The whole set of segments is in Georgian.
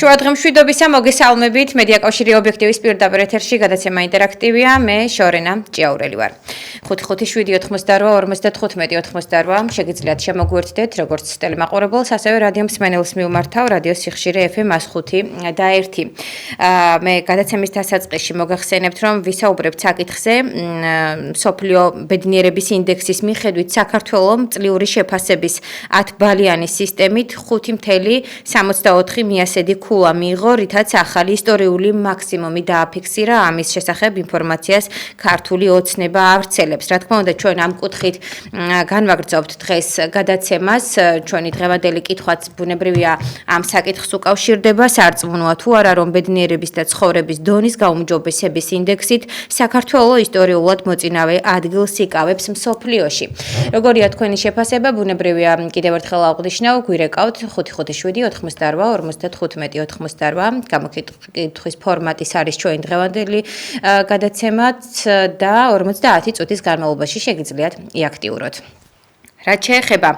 შუადღემშვიდობისა მოგესალმებით. მედიაკავშირი ობიექტივის პირდაპირ ეთერში გადაცემა ინტერაქტივია. მე შორენა ჭიაურელი ვარ. 557-85-88 შეგიძლიათ შემოგვერთდეთ როგორც ტელემაყურებელს, ასევე რადიო მსმენელს მივმართავ რადიო სიხშირე FM 105 და 1. მე გადაცემის დასაწყისში მოგახსენებთ, რომ ვისაუბრებთ საკითხზე მსოფლიო ბედნიერების ინდექსის მიხედვით საქართველოს წლიური შეფასების 10 ბალიანი სისტემით 5.64 მიასედი ქულა მიიღო, რითაც ახალი ისტორიული მაქსიმუმი დააფიქსირა. ამის შესახებ ინფორმაციას ქართული ოცნება ავრცელებს. რა თქმა უნდა, ჩვენ ამ კუთხით განვაგრძობთ დღეს გადაცემას. ჩვენი დღევანდელი კითხვაც ბუნებრივია ამ საკითხს უკავშირდება. სარწმუნოა თუ არა, რომ ბედნიერების და ცხოვრების დონის გაუმჯობესების ინდექსით საქართველოს ისტორიულად მოწინავე ადგილს იკავებს მსოფლიოში. როგორია თქვენი შეფასება? ბუნებრივია კიდევ ერთხელ აღვნიშნავ, გვირეკავთ 558-95-88. გამოკითხვის ფორმატის არის ჩვენი დღევანდელი გადაცემაც და 50 წუთის განმავლობაში შეგიძლიათ იაქტიუროთ. რაც შეეხება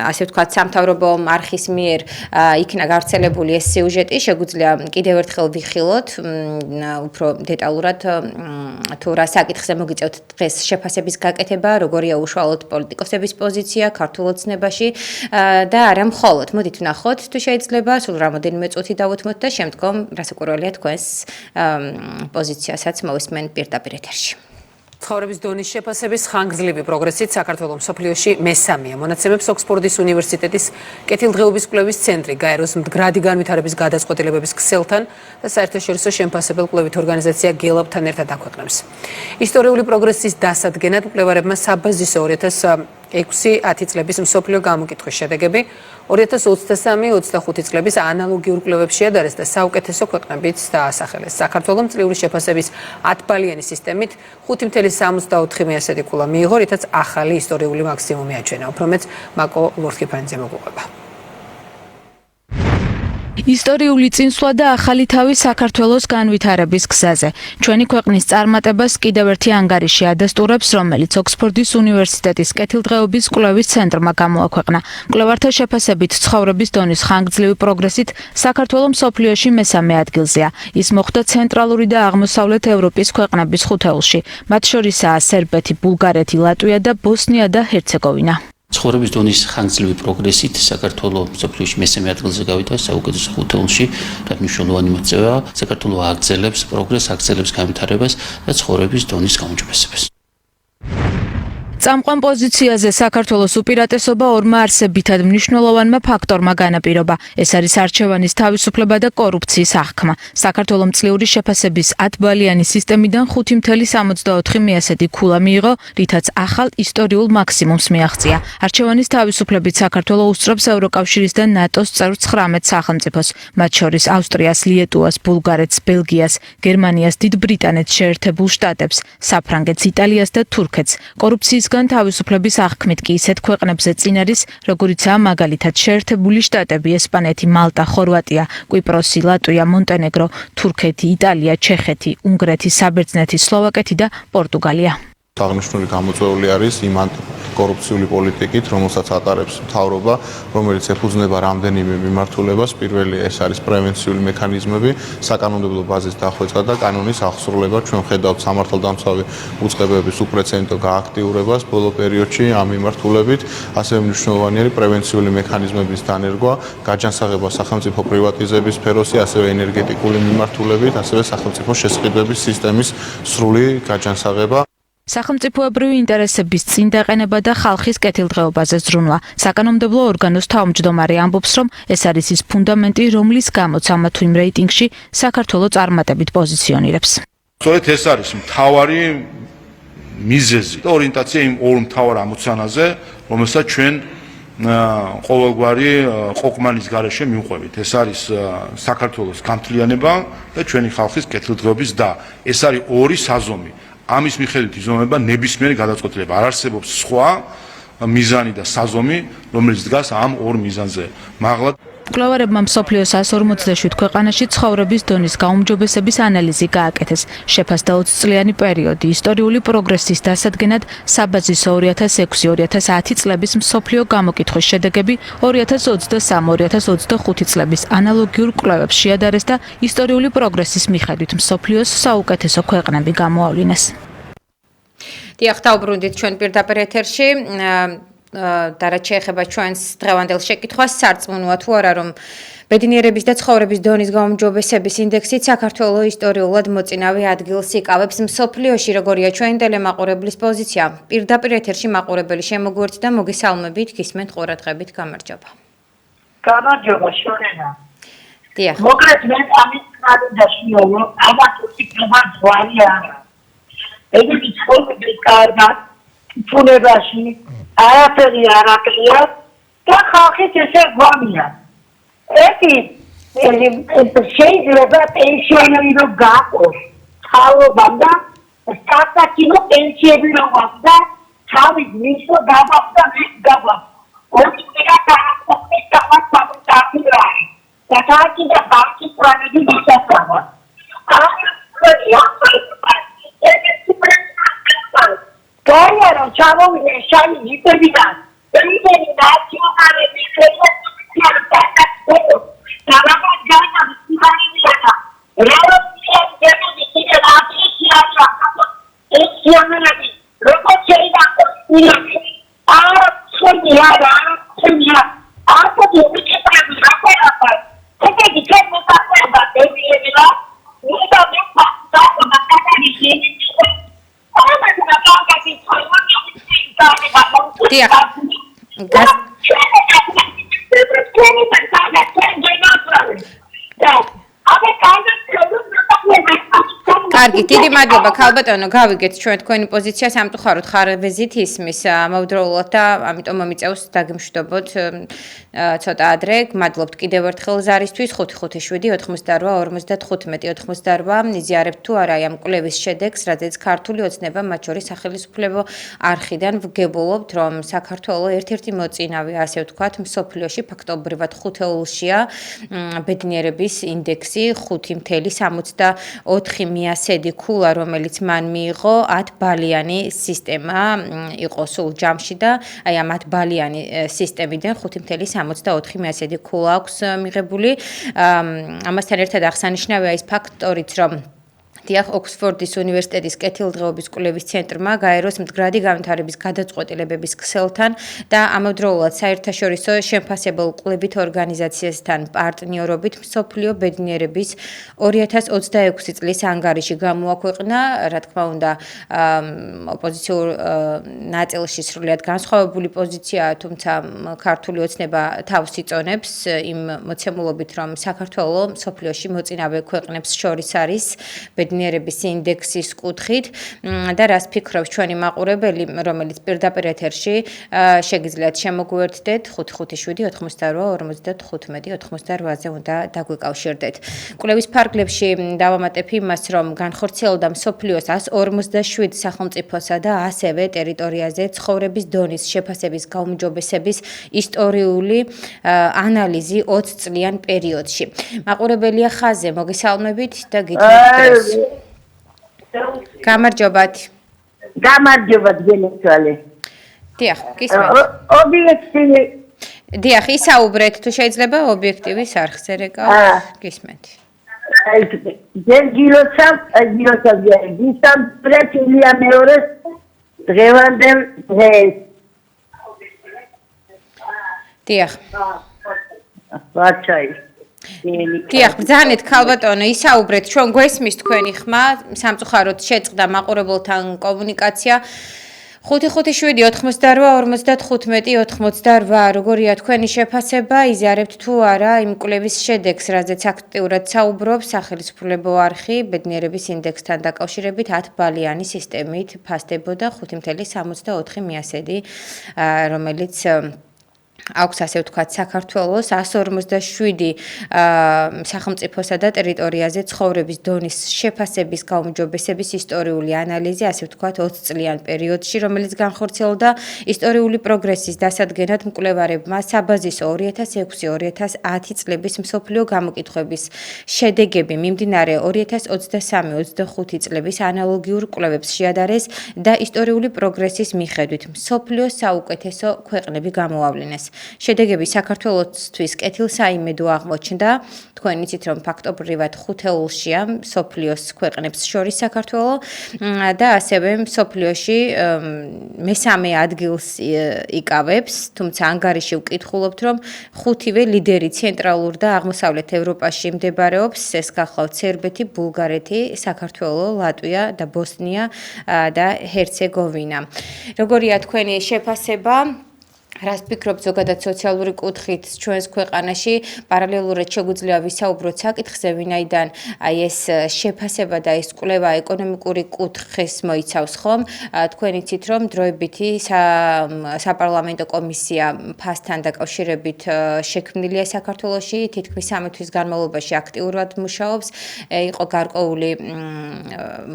ასე ვთქვათ სამთავრობო არხის მიერ იქნა გავრცელებული ეს სიუჟეტი, შეგვიძლია კიდევ ერთხელ ვიხილოთ უფრო დეტალურად თუ რა საკითხზე მოგიწევთ დღეს შეფასების გაკეთება, როგორია უშუალოდ პოლიტიკოსების პოზიცია ქართულ ოცნებაში და არა მხოლოდ. მოდით ვნახოთ თუ შეიძლება, სულ რამოდენიმე წუთი დავუთმოთ და შემდგომ რასაკვირველია თქვენს პოზიციასაც მოვისმენ პირდაპირ ეთერში. ცხოვრების დონის შეფასების ხანგრძლივი პროგრესით საქართველოს მსოფლიოში მესამეა. მონაცემებს ოქსფორდის უნივერსიტეტის კეთილდღეობის კვლევის ცენტრი გაეროს მდგრადი განვითარების გადაწყვეტილებების ქსელთან და საერთაშორისო შემფასებელ კვლევით ორგანიზაცია გელაბთან ერთად აქვეყნებს. ისტორიული პროგრესის დასადგენად მკვლევარებმა საბაზისო 2006-10 წლების მსოფლიო გამოკითხვის შედეგები 2023-25 წლების ანალოგიურ კვლევებს შეადარეს და საუკეთესო ქვეყნებიც დაასახელეს. საქართველოს წლიური შეფასების 10 ბალიანი სისტემით 5.64 მიასედი ქულა მიიღო, რითაც ახალი ისტორიული მაქსიმუმი აჩვენა. უფრო მეც მაკო ლორთქიფანიძე მოგუყვება. ისტორიული წინსვლა და ახალი თავი საქართველოს განვითარების გზაზე. ჩვენი ქვეყნის წარმატებას კიდევ ერთი ანგარიში ადასტურებს, რომელიც ოქსფორდის უნივერსიტეტის კეთილდღეობის კვლევის ცენტრმა გამოაქვეყნა. მკვლევართა შეფასებით ცხოვრების დონის ხანგრძლივი პროგრესით საქართველოს მსოფლიოში მესამე ადგილზეა. ის მოხდა ცენტრალური და აღმოსავლეთ ევროპის ქვეყნების ხუთეულში. მათ შორისაა სერბეთი, ბულგარეთი, ლატვია და ბოსნია და ჰერცეგოვინა. ცხოვრების დონის ხანგრძლივი პროგრესით საქართველოს მსოფლიოში მესამე ადგილზე გავიდა საუკეთესო ხუთეულში. რაც მნიშვნელოვანი მოწევაა. საქართველოს აგრძელებს პროგრესს, აგრძელებს განვითარებას და ცხოვრების დონის გაუმჯობესებას. წამყვან პოზიციაზე საქართველოს უპირატესობა ორმა არსებითად მნიშვნელოვანმა ფაქტორმა განაპირობა. ეს არის არჩევანის თავისუფლება და კორუფციის აღქმა. საქართველოს წლიური შეფასების 10 ბალიანი სისტემიდან 5.64 მიასედი ქულა მიიღო, რითაც ახალ ისტორიულ მაქსიმუმს მიაღწია. არჩევანის თავისუფლებით საქართველოს უსწრებს ევროკავშირის და ნატოს წევრ 19 სახელმწიფოს, მათ შორის ავსტრიას, ლიეტუვას, ბულგარეთს, ბელგიას, გერმანიას, დიდ ბრიტანეთს, შეერთებულ შტატებს, საფრანგეთს, იტალიას და თურქეთს. კორუფციის თავისუფლების აღქმით კი ისეთ ქვეყნებზე წინ არის, როგორიცაა მაგალითად შეერთებული შტატები, ესპანეთი, მალტა, ხორვატია, კვიპროსი, ლატვია, მონტენეგრო, თურქეთი, იტალია, ჩეხეთი, უნგრეთი, საბერძნეთი, სლოვაკეთი და პორტუგალია. აღნიშნული გამოწვეული არის იმ კორუფციული პოლიტიკით, რომელსაც ატარებს მთავრობა, რომელიც ეფუძნება რამდენიმე მიმართულებას. პირველი ეს არის პრევენციული მექანიზმები, საკანონმდებლო ბაზის დახვეწა და კანონის აღსრულება. ჩვენ ხედავთ სამართალდამცავი უწყებების უპრეცედენტო გააქტიურებას ბოლო პერიოდში ამ მიმართულებით. ასევე მნიშვნელოვანი არის პრევენციული მექანიზმების დანერგვა, გაჯანსაღება სახელმწიფო პრივატიზების სფეროში, ასევე ენერგეტიკული მიმართულებით, ასევე სახელმწიფო შესყიდვების სისტემის სრული გაჯანსაღება. სახელმწიფოებრივი ინტერესების წინდაყენება და ხალხის კეთილდღეობაზე ზრუნვა. საკანონმდებლო ორგანოს თავმჯდომარე ამბობს, რომ ეს არის ის ფუნდამენტი, რომლის გამოც ამა თუ იმ რეიტინგში საქართველოს წარმატებით პოზიციონირებს. სწორედ ეს არის მთავარი მიზეზი და ორიენტაცია იმ ორ მთავარ ამოცანაზე, რომელსაც ჩვენ ყოველგვარი ყოყმანის გარეშე მივყვებით. ეს არის საქართველოს გამთლიანება და ჩვენი ხალხის კეთილდღეობის და ეს არის ორი საზომი. ამის მიხედვით იზომება ნებისმიერი გადაწყვეტილება. არ არსებობს სხვა მიზანი და საზომი, რომელიც დგას ამ ორ მიზანზე. მაღლა მკვლევარებმა მსოფლიოს 147 ქვეყანაში ცხოვრების დონის გაუმჯობესების ანალიზი გააკეთეს. შეფასდა 20 წლიანი პერიოდი ისტორიული პროგრესის დასადგენად საბაზისო 2006-2010 წლების მსოფლიო გამოკითხვის შედეგები 2023-2025 წლების ანალოგიურ კვლევებს შეადარეს და ისტორიული პროგრესის მიხედვით მსოფლიოს საუკეთესო ქვეყნები გამოავლინეს. დიახ, დავბრუნდით ჩვენ პირდაპირ ეთერში. და რაც შეეხება ჩვენს დღევანდელ შეკითხვას, სარწმუნოა თუ არა, რომ ბედნიერების და ცხოვრების დონის გაუმჯობესების ინდექსით საქართველოს ისტორიულად მოწინავე ადგილს იკავებს მსოფლიოში. როგორია ჩვენი ტელემაყურებლის პოზიცია? პირდაპირ ეთერში მაყურებელი შემოგვერთდა და მოგესალმებით, გისმენთ ყურადღებით, გამარჯობა. გამარჯობა, შორენა. დიახ. მოკლედ მე ამის გადაშიოლო, ამათ უცებ ზვარი არა. ეგეთი ცხოვრების კარგად ფუნებაში არაფერი არ აკლია და ხალხის ესე გვამია. ეთი შეიძლება პენსიონერი რომ გაყოს თავობამ და სტატაკინო პენსიები რომ და თავის მისო გავახდა მის გავახ. ორი მერა დააწყოს თავად და თაკი და ბანკი პრანები მისასწავლა. Gaya რომ ჩამოვიდე შალი იტებიდან იმენი ნაციონალური ხელისუფლება და რაღაც განა მისივარია რევოლუცია დემოდი კიდე აფრიკა ექიანები როგორც შეიძლება არა ხოია არც დიუჩეტრები რაკერაფა ეგეთი შემოწარება დებიელა ნიდა მეფა და მაგარი კარგი, დიდი მადლობა ქალბატონო, გავიგეთ ჩვენ თქვენი პოზიცია სამწუხაროდ ხარვეზით ისმის ამავდროულად და ამიტომ მომიწევს დაგემშვიდობოთ ცოტა ადრე. გმადლობთ კიდევ ერთხელ ზარისთვის 557-58-95 იზიარებთ თუ არა ამ კვლევის შედეგს, რადგან ქართული ოცნება მათ შორის სახელმწიფო არხიდან ვგებულობთ, რომ საქართველოს ერთ-ერთი მოწინავე, ასე ვთქვათ, მსოფლიოში ფაქტობრივად ხუთეულშია ბედნიერების ინდექსი 5.64 მიასედი ქულა, რომელიც მან მიიღო 10 ბალიანი სისტემა იყო სულ ჯამში და აი ამ 10 ბალიანი სისტემიდან 5.64 მიასედი ქულა აქვს მიღებული. ამასთან ერთად აღსანიშნავია ის ფაქტორიც, რომ დიახ, ოქსფორდის უნივერსიტეტის კეთილდღეობის კვლევის ცენტრმა გაეროს მდგრადი განვითარების გადაწყვეტილებების ქსელთან და ამავდროულად საერთაშორისო შემფასებელ კვლევით ორგანიზაციასთან პარტნიორობით მსოფლიო ბედნიერების 2026 წლის ანგარიში გამოაქვეყნა, რა თქმა უნდა, ოპოზიციურ ნაწილში სრულიად განსხვავებული პოზიციაა, თუმცა ქართული ოცნება თავს იწონებს იმ მოცემულობით, რომ საქართველოს მსოფლიოში მოწინავე ქვეყნებს შორის არის ბედნიერების ინდექსის კუთხით და რას ფიქრობს ჩვენი მაყურებელი, რომელიც პირდაპირ ეთერში შეგიძლიათ შემოგვერთდეთ 557-88-95-88-ზე უნდა დაგვიკავშირდეთ. კვლევის ფარგლებში დავამატებ იმას, რომ განხორციელდა მსოფლიოს 147 სახელმწიფოსა და ასევე ტერიტორიაზე ცხოვრების დონის შეფასების გაუმჯობესების ისტორიული ანალიზი 20 წლიან პერიოდში. მაყურებელია ხაზე, მოგესალმებით და გითხრათ გამარჯობათ. გამარჯობათ გელეცვალე. დიახ, გისმენთ. ობიექტივი. დიახ, ისაუბრეთ თუ შეიძლება ობიექტივის არხზე რეკავს. გისმენთ. გილოცავ პრეტილია მეორე დღევანდელ დღეს. დიახ. ვაჩაი. დიახ, ბრძანეთ ქალბატონო, ისაუბრეთ, ჩვენ გვესმის თქვენი ხმა, სამწუხაროდ შეწყდა მაყურებელთან კომუნიკაცია. 557-88-95-88, როგორია თქვენი შეფასება, იზიარებთ თუ არა იმ კვლევის შედეგს, რაზეც აქტიურად საუბრობს სახელმწიფო არხი ბედნიერების ინდექსთან დაკავშირებით 10 ბალიანი სისტემით ფასდებოდა 5.64 მიასედი, რომელიც აქვს ასე ვთქვათ საქართველოს 157 სახელმწიფოსა და ტერიტორიაზე ცხოვრების დონის შეფასების გაუმჯობესების ისტორიული ანალიზი, ასე ვთქვათ 20 წლიან პერიოდში, რომელიც განხორციელდა ისტორიული პროგრესის დასადგენად მკვლევარებმა საბაზისო 2006-2010 წლების მსოფლიო გამოკითხვების შედეგები მიმდინარე 2023-25 წლების ანალოგიურ კვლევებს შეადარეს და ისტორიული პროგრესის მიხედვით მსოფლიოს საუკეთესო ქვეყნები გამოავლინეს. შედეგები საქართველოსთვის კეთილსაიმედო აღმოჩნდა. თქვენ იცით, რომ ფაქტობრივად ხუთეულშია მსოფლიოს ქვეყნებს შორის საქართველო და ასევე მსოფლიოში მესამე ადგილს იკავებს, თუმცა ანგარიში ვკითხულობთ, რომ ხუთივე ლიდერი ცენტრალურ და აღმოსავლეთ ევროპაში მდებარეობს. ეს გახლავთ სერბეთი, ბულგარეთი, საქართველო, ლატვია და ბოსნია და ჰერცეგოვინა. როგორია თქვენი შეფასება? რას ფიქრობთ ზოგადად სოციალური კუთხით ჩვენს ქვეყანაში პარალელურად შეგვიძლია ვისაუბროთ საკითხზე, ვინაიდან აი ეს შეფასება და ეს კვლევა ეკონომიკური კუთხეს მოიცავს ხომ? თქვენ იცით, რომ დროებითი საპარლამენტო კომისია ფასთან დაკავშირებით შექმნილია საქართველოში, თითქმის 3 თვის განმავლობაში აქტიურად მუშაობს. იყო გარკვეული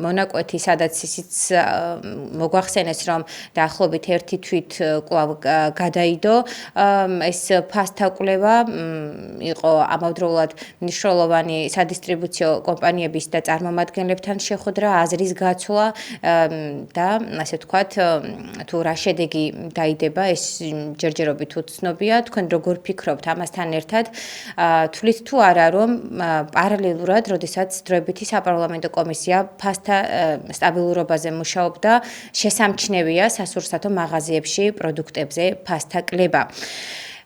მონაკვეთი, სადაც ისიც მოგვახსენეს, რომ დაახლოებით 1 თვით კვლავ გადაიდო ეს ფასთა კვლევა იყო ამავდროულად მნიშვნელოვანი სადისტრიბუციო კომპანიების და წარმომადგენლებთან შეხვედრა, აზრის გაცვლა და ასე ვთქვათ თუ რა შედეგი დაიდება ეს ჯერჯერობით უცნობია. თქვენ როგორ ფიქრობთ ამასთან ერთად? თვლით თუ არა, რომ პარალელურად, როდესაც დროებითი საპარლამენტო კომისია ფასთა სტაბილურობაზე მუშაობდა, შესამჩნევია სასურსათო მაღაზიებში პროდუქტებზე ფასთა კლება.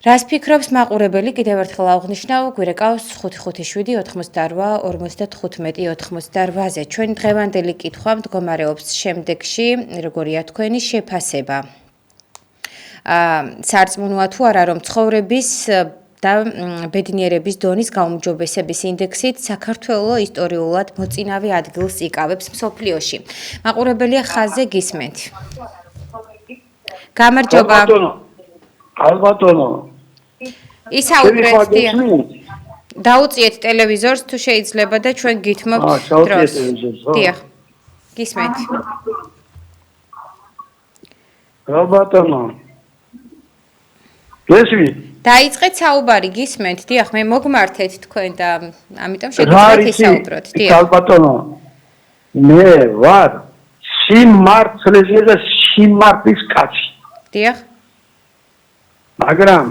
რას ფიქრობს მაყურებელი? კიდევ ერთხელ აღვნიშნავ, გვირეკავს 577-55-55-88-ზე. ჩვენი დღევანდელი კითხვა მდგომარეობს შემდეგში, როგორია თქვენი შეფასება? სარწმუნოა თუ არა, რომ ცხოვრების და ბედნიერების დონის გაუმჯობესების ინდექსით საქართველო ისტორიულად მოწინავე ადგილს იკავებს მსოფლიოში. მაყურებელია ხაზზე გისმენთ. გამარჯობა. ალბათონო. ისაუბრეთ, დიახ. დაუწიეთ ტელევიზორს თუ შეიძლება და ჩვენ გითმობთ დროს. დიახ. გისმენთ. ალბათონო. გესმით? დაიწყეთ საუბარი, გისმენთ, დიახ, მე მოგმართეთ თქვენ და ამიტომ შეგიძლიათ ისაუბროთ. დიახ. ალბათონო. მე ვარ სიმართლეზე და სიმართლის კაცი. დიახ. მაგრამ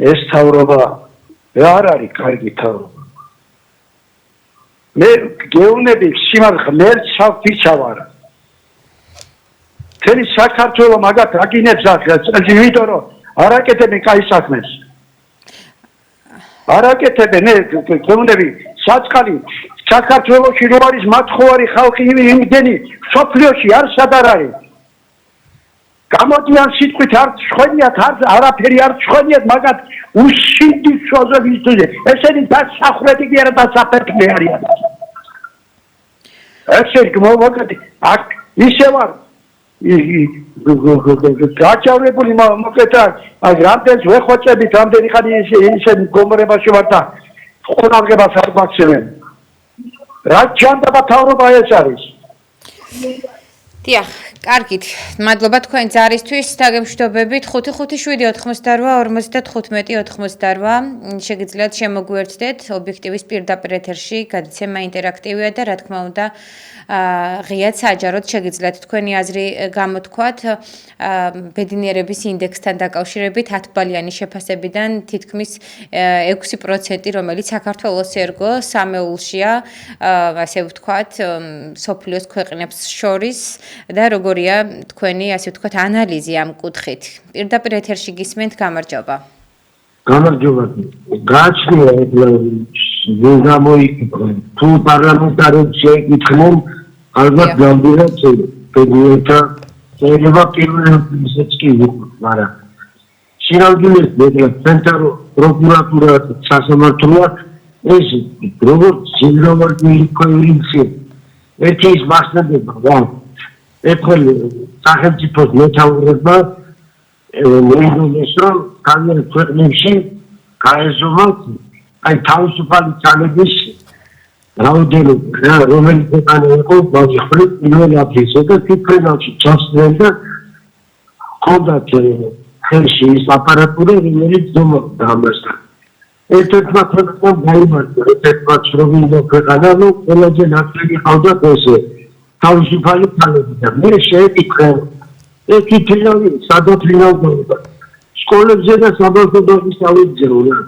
ეს თავრობა არ არის კარგი თავრობა. მე გეუბნები სიმართლე ღმერთს ვიჩავარ. თელი საქართველო მაგათ აგინებს ახლა, იმიტომ რომ არაკეთებენ კაი საქმეს. არაკეთებენ, გეუბნები საწყალი საქართველოში რო არის მათხოვარი ხალხი იმდენი სოფლიოში არ სადარ არის. გამოდიან სიტყვით არ ცხენიათ, არაფერი არ ცხენიათ, მაგათ უშინდის სოზე ვიზდე. ესენი დასახრეთი კი არა დასაფეთქმე არიან. ესე მოგოდი, აქ ისე ვარ. გაჩავრებული მოკეთა, რამდენს ვეხოჭებით, რამდენი ხანი ისე გომრებაში ვარ და ყურადღებას არ გვაქცევენ. რა ჩანდება თავრობა ეს არის? დიახ, კარგით. მადლობა თქვენ ზარისთვის, დაგემშვიდობებით. 557-55-55-88 შეგიძლიათ შემოგვიერთდეთ ობიექტივის პირდაპირ ეთერში, გადაცემა ინტერაქტივია და რა თქმა უნდა, ღიად საჯაროდ შეგიძლიათ თქვენი აზრი გამოთქვათ ბედნიერების ინდექსთან დაკავშირებით 10 ბალიანი შეფასებიდან თითქმის 6%, რომელიც საქართველოს ერგო სამეულშია, ასე ვთქვათ, სოფლიოს ქვეყნებს შორის და როგორია თქვენი, ასე ვთქვათ, ანალიზი ამ კუთხით. პირდაპირ ეთერში გისმენთ, გამარჯობა. გამარჯობა. გაჩნია ეს გამოიკითხა. თუ პარლამენტარებს შეიკითხნენ, ალბათ გამდიდრებთ ბედნიერთა შეიძლება პირველიც კი იყო, მაგრამ შინაგანად ცენტრალურ პროკურატურა სასამართლოა ეს როგორც სინდრომი იქოინცი ერთი ის მასწავლებელია. ეთქოლ სახელმწიფოს მეთაურებმა მოიგონეს რომ ძალიან ქვეყნებში გაეზომათ აი თავისუფალი ძალების რაოდენობა რომელიც ქვეყანა იყო ბავშვი პირველ ადგილზე და ფიფრინალში ჩასდნენ და ჰქონდათ ხელში ის აპარატურა რომელიც ზომობდა ამასთან ერთ-ერთმა ქვეყნამ გაიმარჯვა ერთ-ერთმა ცნობილმა ქვეყანამ ყველაზე ნაკლები ყავდათ ესე თავისუფალი ძალები და მე შეეკითხა ეკი თილავი სადაფრინავდა სკოლებზე და საბავშვო სწავლებებზე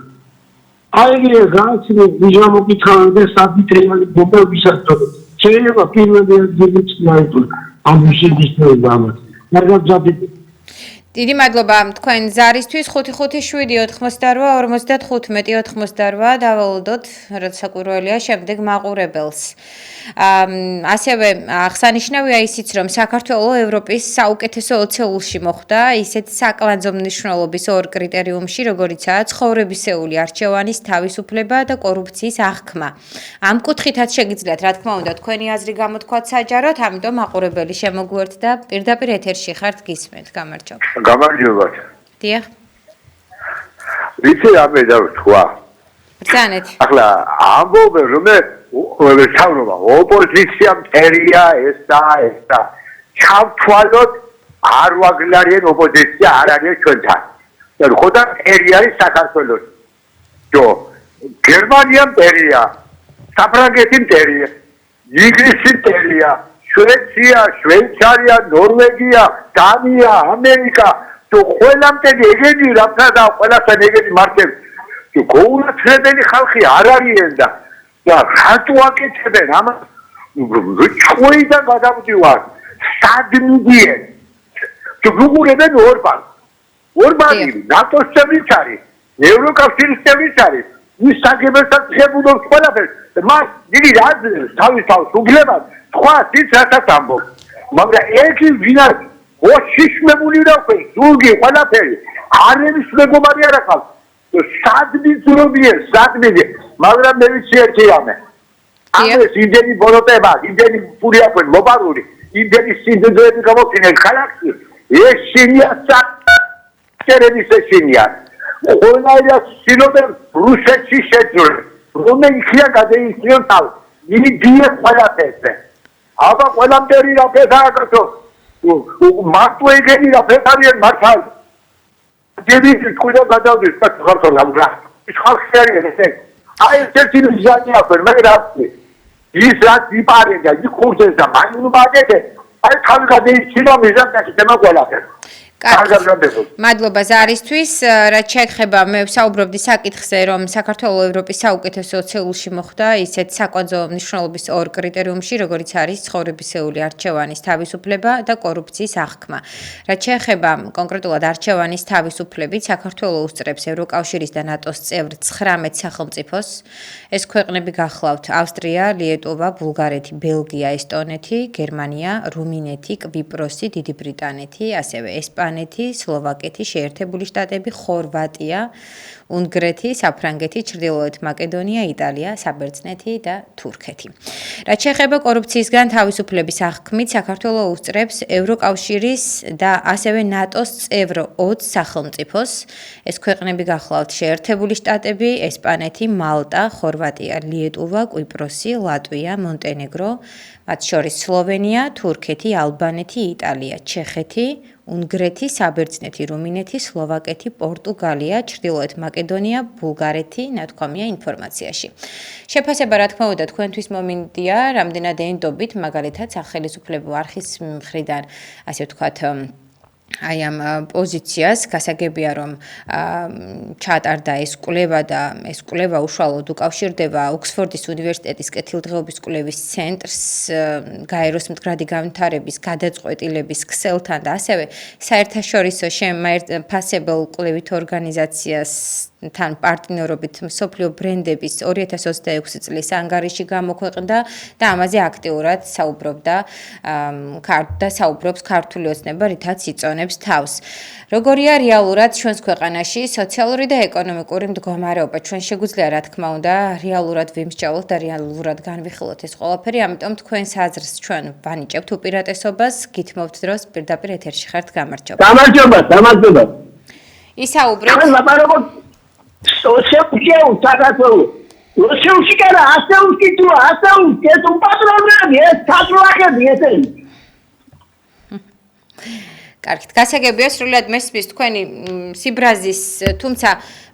აი რაღაცა ვიჟამო კითხავენ და საფრთხელი გობა ვისაწყობ შეიძლება პირველი ადგილიც ნაიჭო ამ შეგვიძლია ამას მაგალითად დიდი მადლობა თქვენ ზარისთვის 557-88-95 დავალოდოთ რაც საკვირველია შემდეგ მაყურებელს ასევე აღსანიშნავია ისიც რომ საქართველოს ევროპის საუკეთესო 20-ში მოხვდა ისეთ საკვანძო მნიშვნელობის ორ კრიტერიუმში როგორიცაა ცხოვრებისეული არჩევანის თავისუფლება და კორუფციის აღქმა ამ კუთხითაც შეგიძლიათ რა თქმა უნდა თქვენი აზრი გამოთქვათ საჯაროდ ამიტომ მაყურებელი შემოგვერთ და პირდაპირ ეთერში ხართ გისმენთ გამარჯობა გამარჯობათ. დიახ. ვიცი რამე დავთქვა. ბრძანეთ. ახლა ამბობენ რომ საუბრობა ოპოზიცია მტერია ესა. ჩავთვალოთ არ ვაგლარien ოპოზიცია არ არის ჩვენთან. და ხოდა მტერი არის საქართველოს. ჯო გერმანია მტერია. საფრანგეთი მტერია. ინგლისი მტერია. შვეიცარია, შვეიცარია, ნორვეგია, დანია, ამერიკა, თუ ყველა მტერი ეგენი რაფთა და ყველასთან ეგენი მართებს. თუ გოუნათლებელი ხალხი არ არიან და რატო აკეთებენ ამას? ჩვენიდან გადავდივარ. სად მიდიან? თუ გუგურებენ ორბანი, ნატოს წევრიც არის, ევროკავშირის წევრიც არის. ის საგებელსაც ხებულობს ყველაფერს. მას დიდი თავის უგლებას სხვა ის რასაც ამბობს. მაგრამ ერთი ვინარ ოშიშმებული რა ქვია, ზურგი ყველაფერი. არ არის მეგობარი არ ახალ. სადმიძრობია, მაგრამ მე ვიცი ერთი რამე. ამას იმდენი ბოროტება, იმდენი ფული აქვს მობარული, იმდენი სიძულები გამოფინეს ხალხი. ეს შინია საერთოდ შინია. ყველაერა სილობენ რუსეთში შეძლო. რომელიქია გადაიქცნენ თავს. იმდია ყველაფერზე. აბა ყველა მტერი რა ფეთააკეთო. მარტო ეგენი რა ფეთარიან მართალ. დევიზ თქვენ გადავდის საქართველოს ამგრა. ის ხალხი არის ესე. აი ერთი ჟანი აქვს მე რა ვთქვი. ის რაც იპარება, ის ხურდეს და მაინუ მაგეთე. აი ხალხი გადაიქცნა მიზანში თემა ყველაფერს. მადლობა ზარისთვის რაც შეეხება მე ვსაუბრობდი საკითხზე რომ საქართველოს ევროპის საუკეთესო 20-ში მოხვდა ისეთ საკვანძო მნიშვნელობის ორ კრიტერიუმში როგორიც არის ცხოვრებისეული არჩევანის თავისუფლება და კორუფციის აღქმა რაც შეეხება კონკრეტულად არჩევანის თავისუფლებით საქართველოს უსწრებს ევროკავშირის და ნატოს წევრ 19 სახელმწიფოს ეს ქვეყნები გახლავთ ავსტრია, ლიეტუვა, ბულგარეთი, ბელგია, ესტონეთი, გერმანია, რუმინეთი, კვიპროსი, დიდი ბრიტანეთი, ასევე ესპანეთი, სლოვაკეთი, შეერთებული შტატები, ხორვატია, უნგრეთი, საფრანგეთი, ჩრდილოეთ მაკედონია, იტალია, საბერძნეთი და თურქეთი. რაც შეეხება კორუფციისგან თავისუფლების აღქმით, საქართველოს უსწრებს ევროკავშირის და ასევე ნატოს წევრ 20 სახელმწიფოს. ეს ქვეყნები გახლავთ შეერთებული შტატები, ესპანეთი, მალტა, ხორვატია, ლიეტუვა, კვიპროსი, ლატვია, მონტენეგრო, მათ შორის სლოვენია, თურქეთი, ალბანეთი, იტალია, ჩეხეთი, უნგრეთი, საბერძნეთი, რუმინეთი, სლოვაკეთი, პორტუგალია, ჩრდილოეთ მაკედონია, ბულგარეთი, ნათქვამია ინფორმაციაში. შეფასება რა თქმა უნდა თქვენთვის მომინდია, რამდენად ენდობით, მაგალითად, სახელმწიფო არხის მხრიდან, ასე ვთქვათ, აი ამ პოზიციას გასაგებია რომ ჩატარდა ეს კვლევა და ეს კვლევა უშუალოდ უკავშირდება ოქსფორდის უნივერსიტეტის კეთილდღეობის კვლევის ცენტრს გაეროს მდგრადი განვითარების გადაწყვეტილების ქსელთან და ასევე საერთაშორისო შემაერთებელ კვლევით ორგანიზაციას თან პარტნიორობით მსოფლიო ბრენდების 2026 წლის ანგარიში გამოქვეყნდა და ამაზე აქტიურად საუბრობდა და საუბრობს ქართული ოცნება, რითაც იწონებს თავს. როგორია რეალურად ჩვენს ქვეყანაში სოციალური და ეკონომიკური მდგომარეობა? ჩვენ შეგვიძლია რა თქმა უნდა რეალურად ვიმსჯავროთ და რეალურად განვიხილოთ ეს ყველაფერი, ამიტომ თქვენს აზრს ჩვენ ვანიჭებთ უპირატესობას, გითმობთ დროს პირდაპირ ეთერში ხართ გამარჯობა. გამარჯობა. ისაუბრეთ. ლაპარაკობ სოციალურ საქართველოს. რუსულშიკარა ასეულში თუ ასეულში ეს უპატრონები ეს თატროახები ესენი. კარგით, გასაგებია სრულად მესმის თქვენი სიბრაზის, თუმცა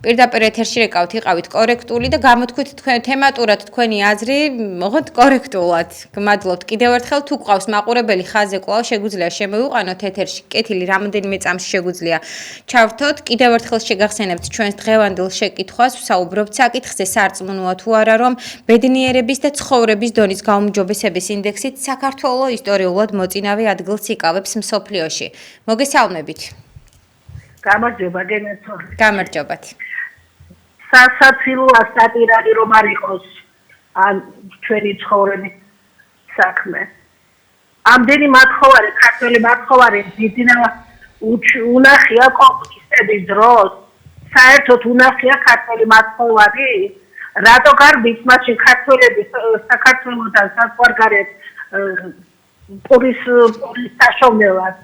პირდაპირ ეთერში რეკავთ იყავით კორექტული და გამოთქვით თქვენ თემატურად თქვენი აზრი, მოხოთ კორექტულად. გმადლობთ. კიდევ ერთხელ თუ გყავს მაყურებელი ხაზზე კვლავ შეგვიძლია შემოვიყვანოთ ეთერში კეთილი რამოდენიმე წამში შეგვიძლია ჩავრთოთ. კიდევ ერთხელ შეგახსენებთ ჩვენს დღევანდელ შეკითხვას, ვსაუბრობთ საკითხზე სარწმუნოა თუ არა რომ ბედნიერების და ცხოვრების დონის გაუმჯობესების ინდექსით საქართველო ისტორიულად მოწინავე ადგილს იკავებს მსოფლიოში. მოგესალმებით. გამარჯობა გენაცო. გამარჯობათ. სასაცილოა სატირალი რომ არ იყოს ან ჩვენი ცხოვრების საქმე. ამდენი მათხოვარი, ქართველი მათხოვარი ძიძინა უნახია კომუნისტების დროს. საერთოდ უნახია ქართველი მათხოვარი. რატო გარბის მაშინ ქართველები საქართველოსთან საზღვარგარეთ პოლის საშოვნელად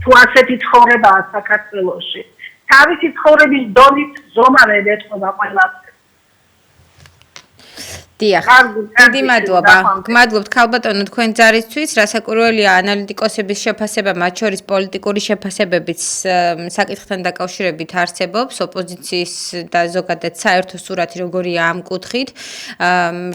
თუ ასეთი ცხოვრებაა საქართველოში. თავისი ცხოვრების დონით ზომავენ ეთქობა ყველას. დიახ. დიდი მადლობა. გმადლობთ ქალბატონო თქვენ ძალისთვის, რასაკვირველია ანალიტიკოსების შეფასება, მათ შორის პოლიტიკური შეფასებებიც საკითხთან დაკავშირებით არსებობს, ოპოზიციის და ზოგადად საერთო სურათი როგორია ამ კუთხით.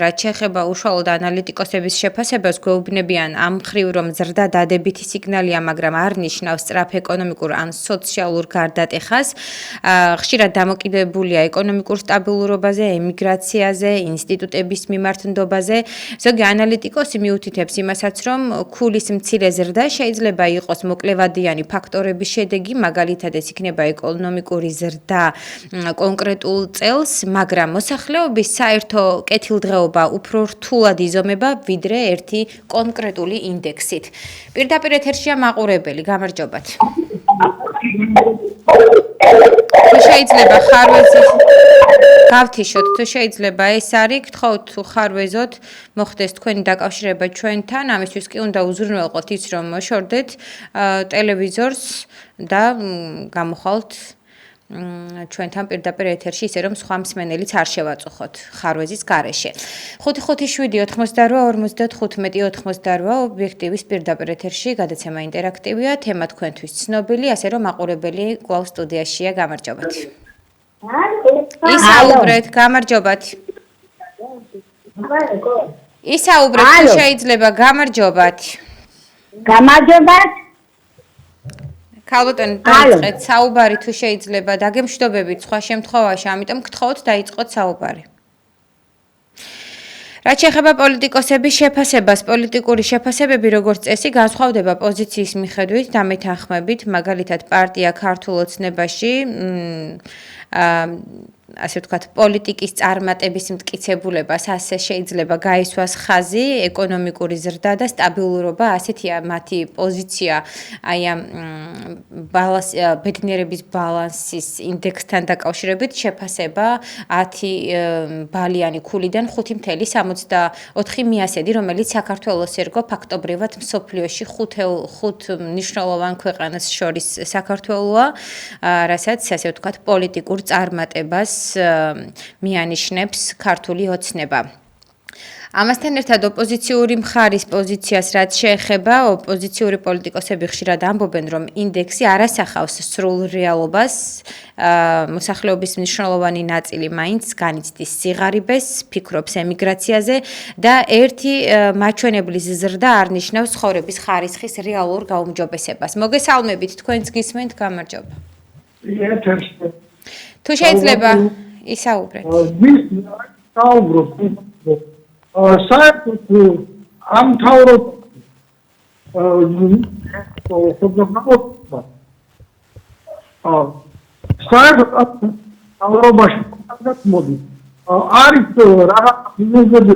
რაც შეეხება უშუალოდ ანალიტიკოსების შეფასებას, გვეუბნებიან ამ მხრივ რომ ზრდა დადებითი სიგნალია, მაგრამ არ ნიშნავს სწრაფ ეკონომიკურ ან სოციალურ გარდატეხას. ხშირად დამოკიდებულია ეკონომიკურ სტაბილურობაზე, ემიგრაციაზე, ინსტიტუტების მიმართნდობაზე. ზოგი ანალიტიკოსი მიუთითებს იმასაც, რომ ქულის მცირე ზრდა შეიძლება იყოს მოკლევადიანი ფაქტორების შედეგი, მაგალითად ეს იქნება ეკონომიკური ზრდა კონკრეტულ წელს, მაგრამ მოსახლეობის საერთო კეთილდღეობა უფრო რთულად იზომება, ვიდრე ერთი კონკრეტული ინდექსით. პირდაპირ ეთერშია მაყურებელი, გამარჯობათ. თუ შეიძლება ხარვეზის გავთიშოთ, თუ შეიძლება ეს არის, გთხოვთ თუ ხარვეზოთ მოხდეს თქვენი დაკავშირება ჩვენთან, ამისთვის კი უნდა უზრუნველყოთ ის რომ მოშორდეთ ტელევიზორს და გამოხვალთ ჩვენთან პირდაპირ ეთერში, ისე რომ სხვა მსმენელიც არ შევაწუხოთ ხარვეზის გარეშე. 557-88-95-88 ობიექტივის პირდაპირ ეთერში გადაცემა ინტერაქტივია, თემა თქვენთვის ცნობილი, ასე რომ მაყურებელი კვლავ სტუდიაშია, გამარჯობათ. ისაუბრეთ, გამარჯობათ. ისაუბრეთ, თუ შეიძლება, გამარჯობათ. გამარჯობათ. ქალბატონო, დაიწყეთ საუბარი თუ შეიძლება, დაგემშვიდობებით სხვა შემთხვევაში, ამიტომ გთხოვთ დაიწყოთ საუბარი. რაც შეეხება პოლიტიკოსების შეფასებას, პოლიტიკური შეფასებები როგორც წესი განსხვავდება პოზიციის მიხედვით და მეთანხმებით, მაგალითად პარტია ქართულ ოცნებაში ასე ვთქვათ, პოლიტიკის წარმატების მტკიცებულებას ასე შეიძლება გაისვას ხაზი, ეკონომიკური ზრდა და სტაბილურობა, ასეთია მათი პოზიცია აი ამ ბედნიერების ბალანსის ინდექსთან დაკავშირებით შეფასება 10 ბალიანი ქულიდან 5.64 მიასედი, რომელიც საქართველოს ერგო ფაქტობრივად მსოფლიოში 5 მნიშვნელოვან ქვეყანას შორის საქართველოა, რასაც ასე ვთქვათ, პოლიტიკურ წარმატებას მიანიშნებს ქართული ოცნება. ამასთან ერთად ოპოზიციური მხარის პოზიციას რაც შეეხება, ოპოზიციური პოლიტიკოსები ხშირად ამბობენ, რომ ინდექსი არ ასახავს სრულ რეალობას, მოსახლეობის მნიშვნელოვანი ნაწილი მაინც განიცდის სიღარიბეს, ფიქრობს ემიგრაციაზე და ერთი მაჩვენებლის ზრდა არ ნიშნავს ცხოვრების ხარისხის რეალურ გაუმჯობესებას. მოგესალმებით, თქვენც გისმენთ, გამარჯობა. თუ შეიძლება ისაუბრეთ. საუბრობ. საერთოდ ამ თავრობ საერთოდ თავრობაში მოდი. არის რაღაც მიზეზები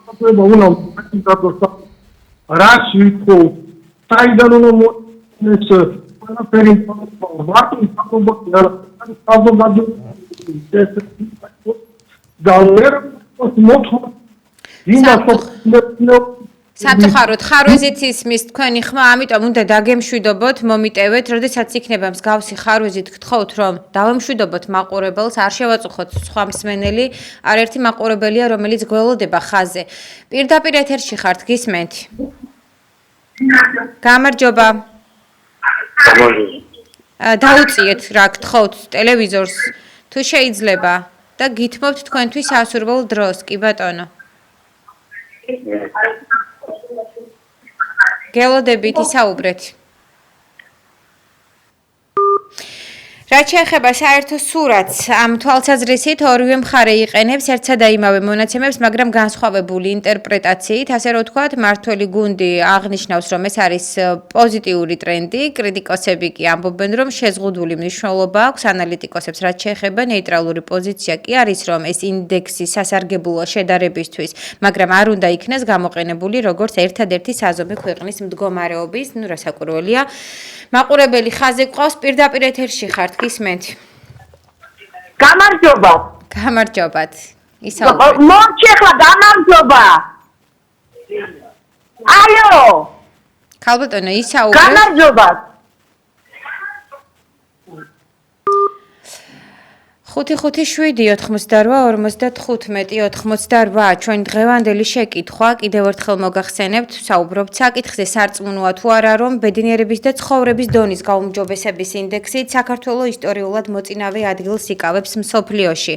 ხდება უნდა მოკიდოს რას ვიქო საიდან უნდა ეს ყველაფერი ვარტი საზოგადოებრივი და ვერ მოთხოვ იმას სამწუხაროდ ხარვეზით ისმის თქვენი ხმა, ამიტომ უნდა დაგემშვიდობოთ, მომიტევეთ, როდესაც იქნება მსგავსი ხარვეზით გთხოვთ, რომ დავემშვიდობოთ მაყურებელს, არ შევაწუხოთ სხვა მსმენელი, არაერთი მაყურებელია, რომელიც გველოდება ხაზზე. პირდაპირ ეთერში ხართ, გისმენთ? გამარჯობა. დაუწიეთ რა გთხოვთ ტელევიზორს, თუ შეიძლება და გითმობთ თქვენთვის ასურველ დროს, კი ბატონო. გელოდებით ისაუბრეთ. რაც შეეხება საერთო სურათს, ამ თვალსაზრისით ორივე მხარე იყენებს ერთსა და იმავე მონაცემებს, მაგრამ განსხვავებული ინტერპრეტაციით, ასე რომ ვთქვათ, მართველი გუნდი აღნიშნავს, რომ ეს არის პოზიტიური ტრენდი, კრიტიკოსები კი ამბობენ, რომ შეზღუდული მნიშვნელობა აქვს ანალიტიკოსებს, რაც შეეხება ნეიტრალური პოზიცია კი არის, რომ ეს ინდექსი სასარგებლოა შედარებისთვის, მაგრამ არ უნდა იქნას გამოყენებული როგორც ერთადერთი საზომი ქვეყნის მდგომარეობის, ნუ რასაკვირველია. მაყურებელი ხაზზე გვყავს, პირდაპირ ეთერში ხართ, გისმენთ? გამარჯობა. გამარჯობათ. ისაუბრეთ. მოჩეხლა გამარჯობა. ალო. ქალბატონო, ისაუბრეთ. გამარჯობა. 557-88-95 ჩვენ დღევანდელი შეკითხვა კიდევ ერთხელ მოგახსენებთ, საუბრობთ საკითხზე სარწმუნოა თუ არა, რომ ბედნიერების და ცხოვრების დონის გაუმჯობესების ინდექსით საქართველოს ისტორიულად მოწინავე ადგილს იკავებს მსოფლიოში.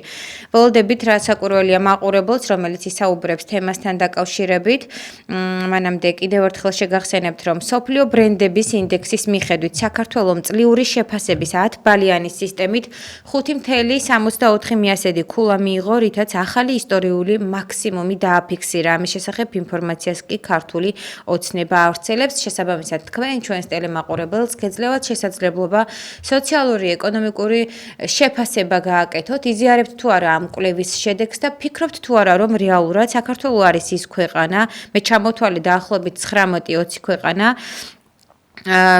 ველოდებით რასაკვირველია მაყურებელს, რომელიც ისაუბრებს თემასთან დაკავშირებით. მანამდე კიდევ ერთხელ შეგახსენებთ, რომ მსოფლიო ბრენდების ინდექსის მიხედვით საქართველოს წლიური შეფასების 10 ბალიანი სისტემით 5.64 მიასედი ქულა მიიღო, რითაც ახალი ისტორიული მაქსიმუმი დააფიქსირა. ამის შესახებ ინფორმაციას კი ქართული ოცნება ავრცელებს. შესაბამისად, თქვენ ჩვენს ტელემაყურებელს გეძლევათ შესაძლებლობა სოციალური, ეკონომიკური შეფასება გააკეთოთ, იზიარებთ თუ არა ამ კვლევის შედეგს და ფიქრობთ თუ არა, რომ რეალურად საქართველო არის ის ქვეყანა, მე ჩამოთვალე დაახლოებით 19-20 ქვეყანა,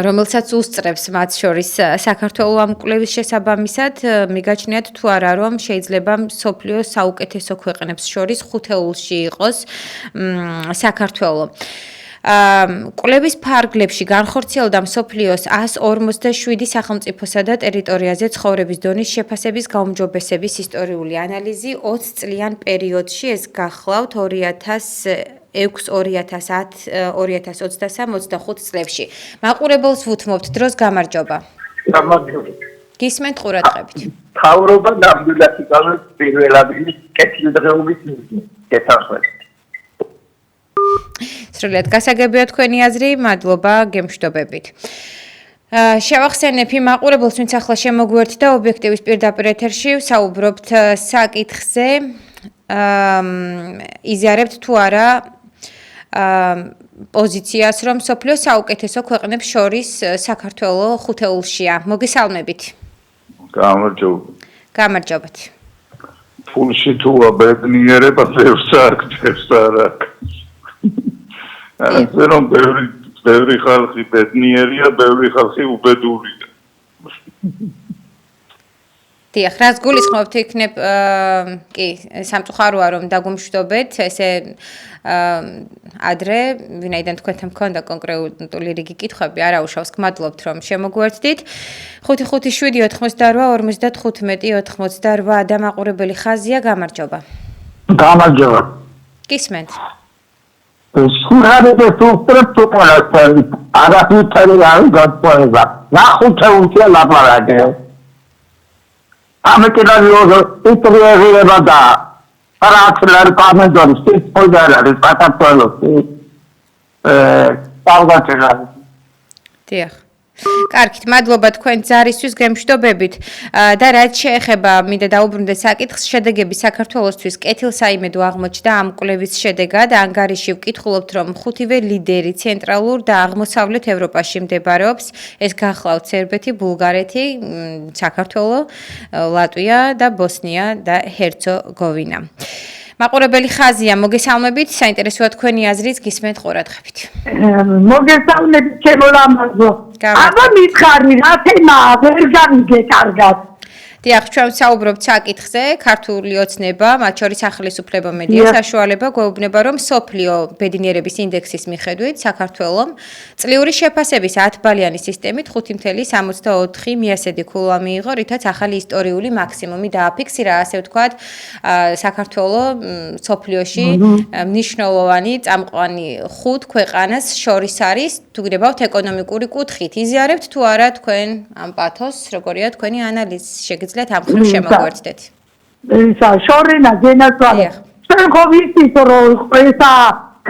რომელსაც უსწრებს მათ შორის საქართველოს ამ კვლევის შესაბამისად, მიგაჩნიათ თუ არა, რომ შეიძლება მსოფლიოს საუკეთესო ქვეყნებს შორის ხუთეულში იყოს საქართველო. კვლევის ფარგლებში განხორციელდა მსოფლიოს 147 სახელმწიფოსა და ტერიტორიაზე ცხოვრების დონის შეფასების გაუმჯობესების ისტორიული ანალიზი 20 წლიან პერიოდში, ეს გახლავთ 2006-2010-2023 წლებში. მაყურებელს ვუთმობთ დროს, გამარჯობა. გამარჯობა. გისმენთ ყურადღებით. თავრობა ნამდვილად იკავებს პირველ ადგილს კეთილდღეობის გეთანხმებით. სრულიად გასაგებია თქვენი აზრი, მადლობა, გემშვიდობებით. შევახსენებ იმ მაყურებელს, ვინც ახლა შემოგვერთდა ობიექტივის პირდაპირ ეთერში, საუბრობთ საკითხზე, იზიარებთ თუ არა პოზიციას, რომ მსოფლიოს საუკეთესო ქვეყნებს შორის საქართველო ხუთეულშია. მოგესალმებით. გამარჯობა. გამარჯობათ. ფულში თუ აბედნიერება ბევრს აქვს არა. ასე რომ ბევრი ხალხი ბედნიერია, ბევრი ხალხი უბედურია. დიახ, რას გულისხმობთ იქნებ კი, სამწუხაროა რომ დაგუმშვიდობეთ, ესე ადრე, ვინაიდან თქვენთან მქონდა კონკრეტული რიგი კითხვები, არაუშავს, გმადლობთ რომ შემოგვერთდით. 557-88-95 და მაყურებელი ხაზია, გამარჯობა. გამარჯობა. გისმენთ. სურათებს უსწრებს უყურებთ, არაფერი არ გაწყვეტა. ნახუთეულშია ლაპარაკე. ამიტომ ისტორიულობა და არაცხლარი პარმენტონის სპოილერი საქართველოს პარლამენტი. დიახ. კარგით, მადლობა თქვენ ძარისთვის, გემშვიდობებით და რაც შეეხება მინდა დაუბრუნდე საკითხს, შედეგები საქართველოსთვის კეთილსაიმედო აღმოჩნდა ამ კვლევის შედეგად. ანგარიში ვკითხულობთ, რომ ხუთივე ლიდერი ცენტრალურ და აღმოსავლეთ ევროპაში მდებარეობს. ეს გახლავთ სერბეთი, ბულგარეთი, საქართველო, ლატვია და ბოსნია და ჰერცეგოვინა. მაყურებელი ხაზია, მოგესალმებით, საინტერესოა თქვენი აზრიც, გისმენთ ყურადღებით. მოგესალმებით, ჩემო ლამაზო. აბა მითხარი, რა თემაა, ვერ გამიგე კარგად. დიახ, ჩვენ საუბრობთ საკითხზე, ქართული ოცნება, მათ შორის ახალისუფლება მედია საშუალება გვეუბნება, რომ სოფლიო ბედნიერების ინდექსის მიხედვით საქართველოს წლიური შეფასების 10 ბალიანი სისტემით 5.64 მიასედი ქულა მიიღო, რითაც ახალი ისტორიული მაქსიმუმი დააფიქსირა, ასე ვთქვათ, საქართველოს სოფლიოში მნიშვნელოვანი წამყვანი 5 ქვეყანას შორის არის, თუ გნებავთ ეკონომიკური კუთხით. იზიარებთ თუ არა თქვენ ამ პათოს, როგორია თქვენი ანალიზი? შეგიძლიათ ამ ხრივ შემოგვერთდეთ. ისა შორენა გენაცვალე. ჩვენ ხო ვიცით რომ ესა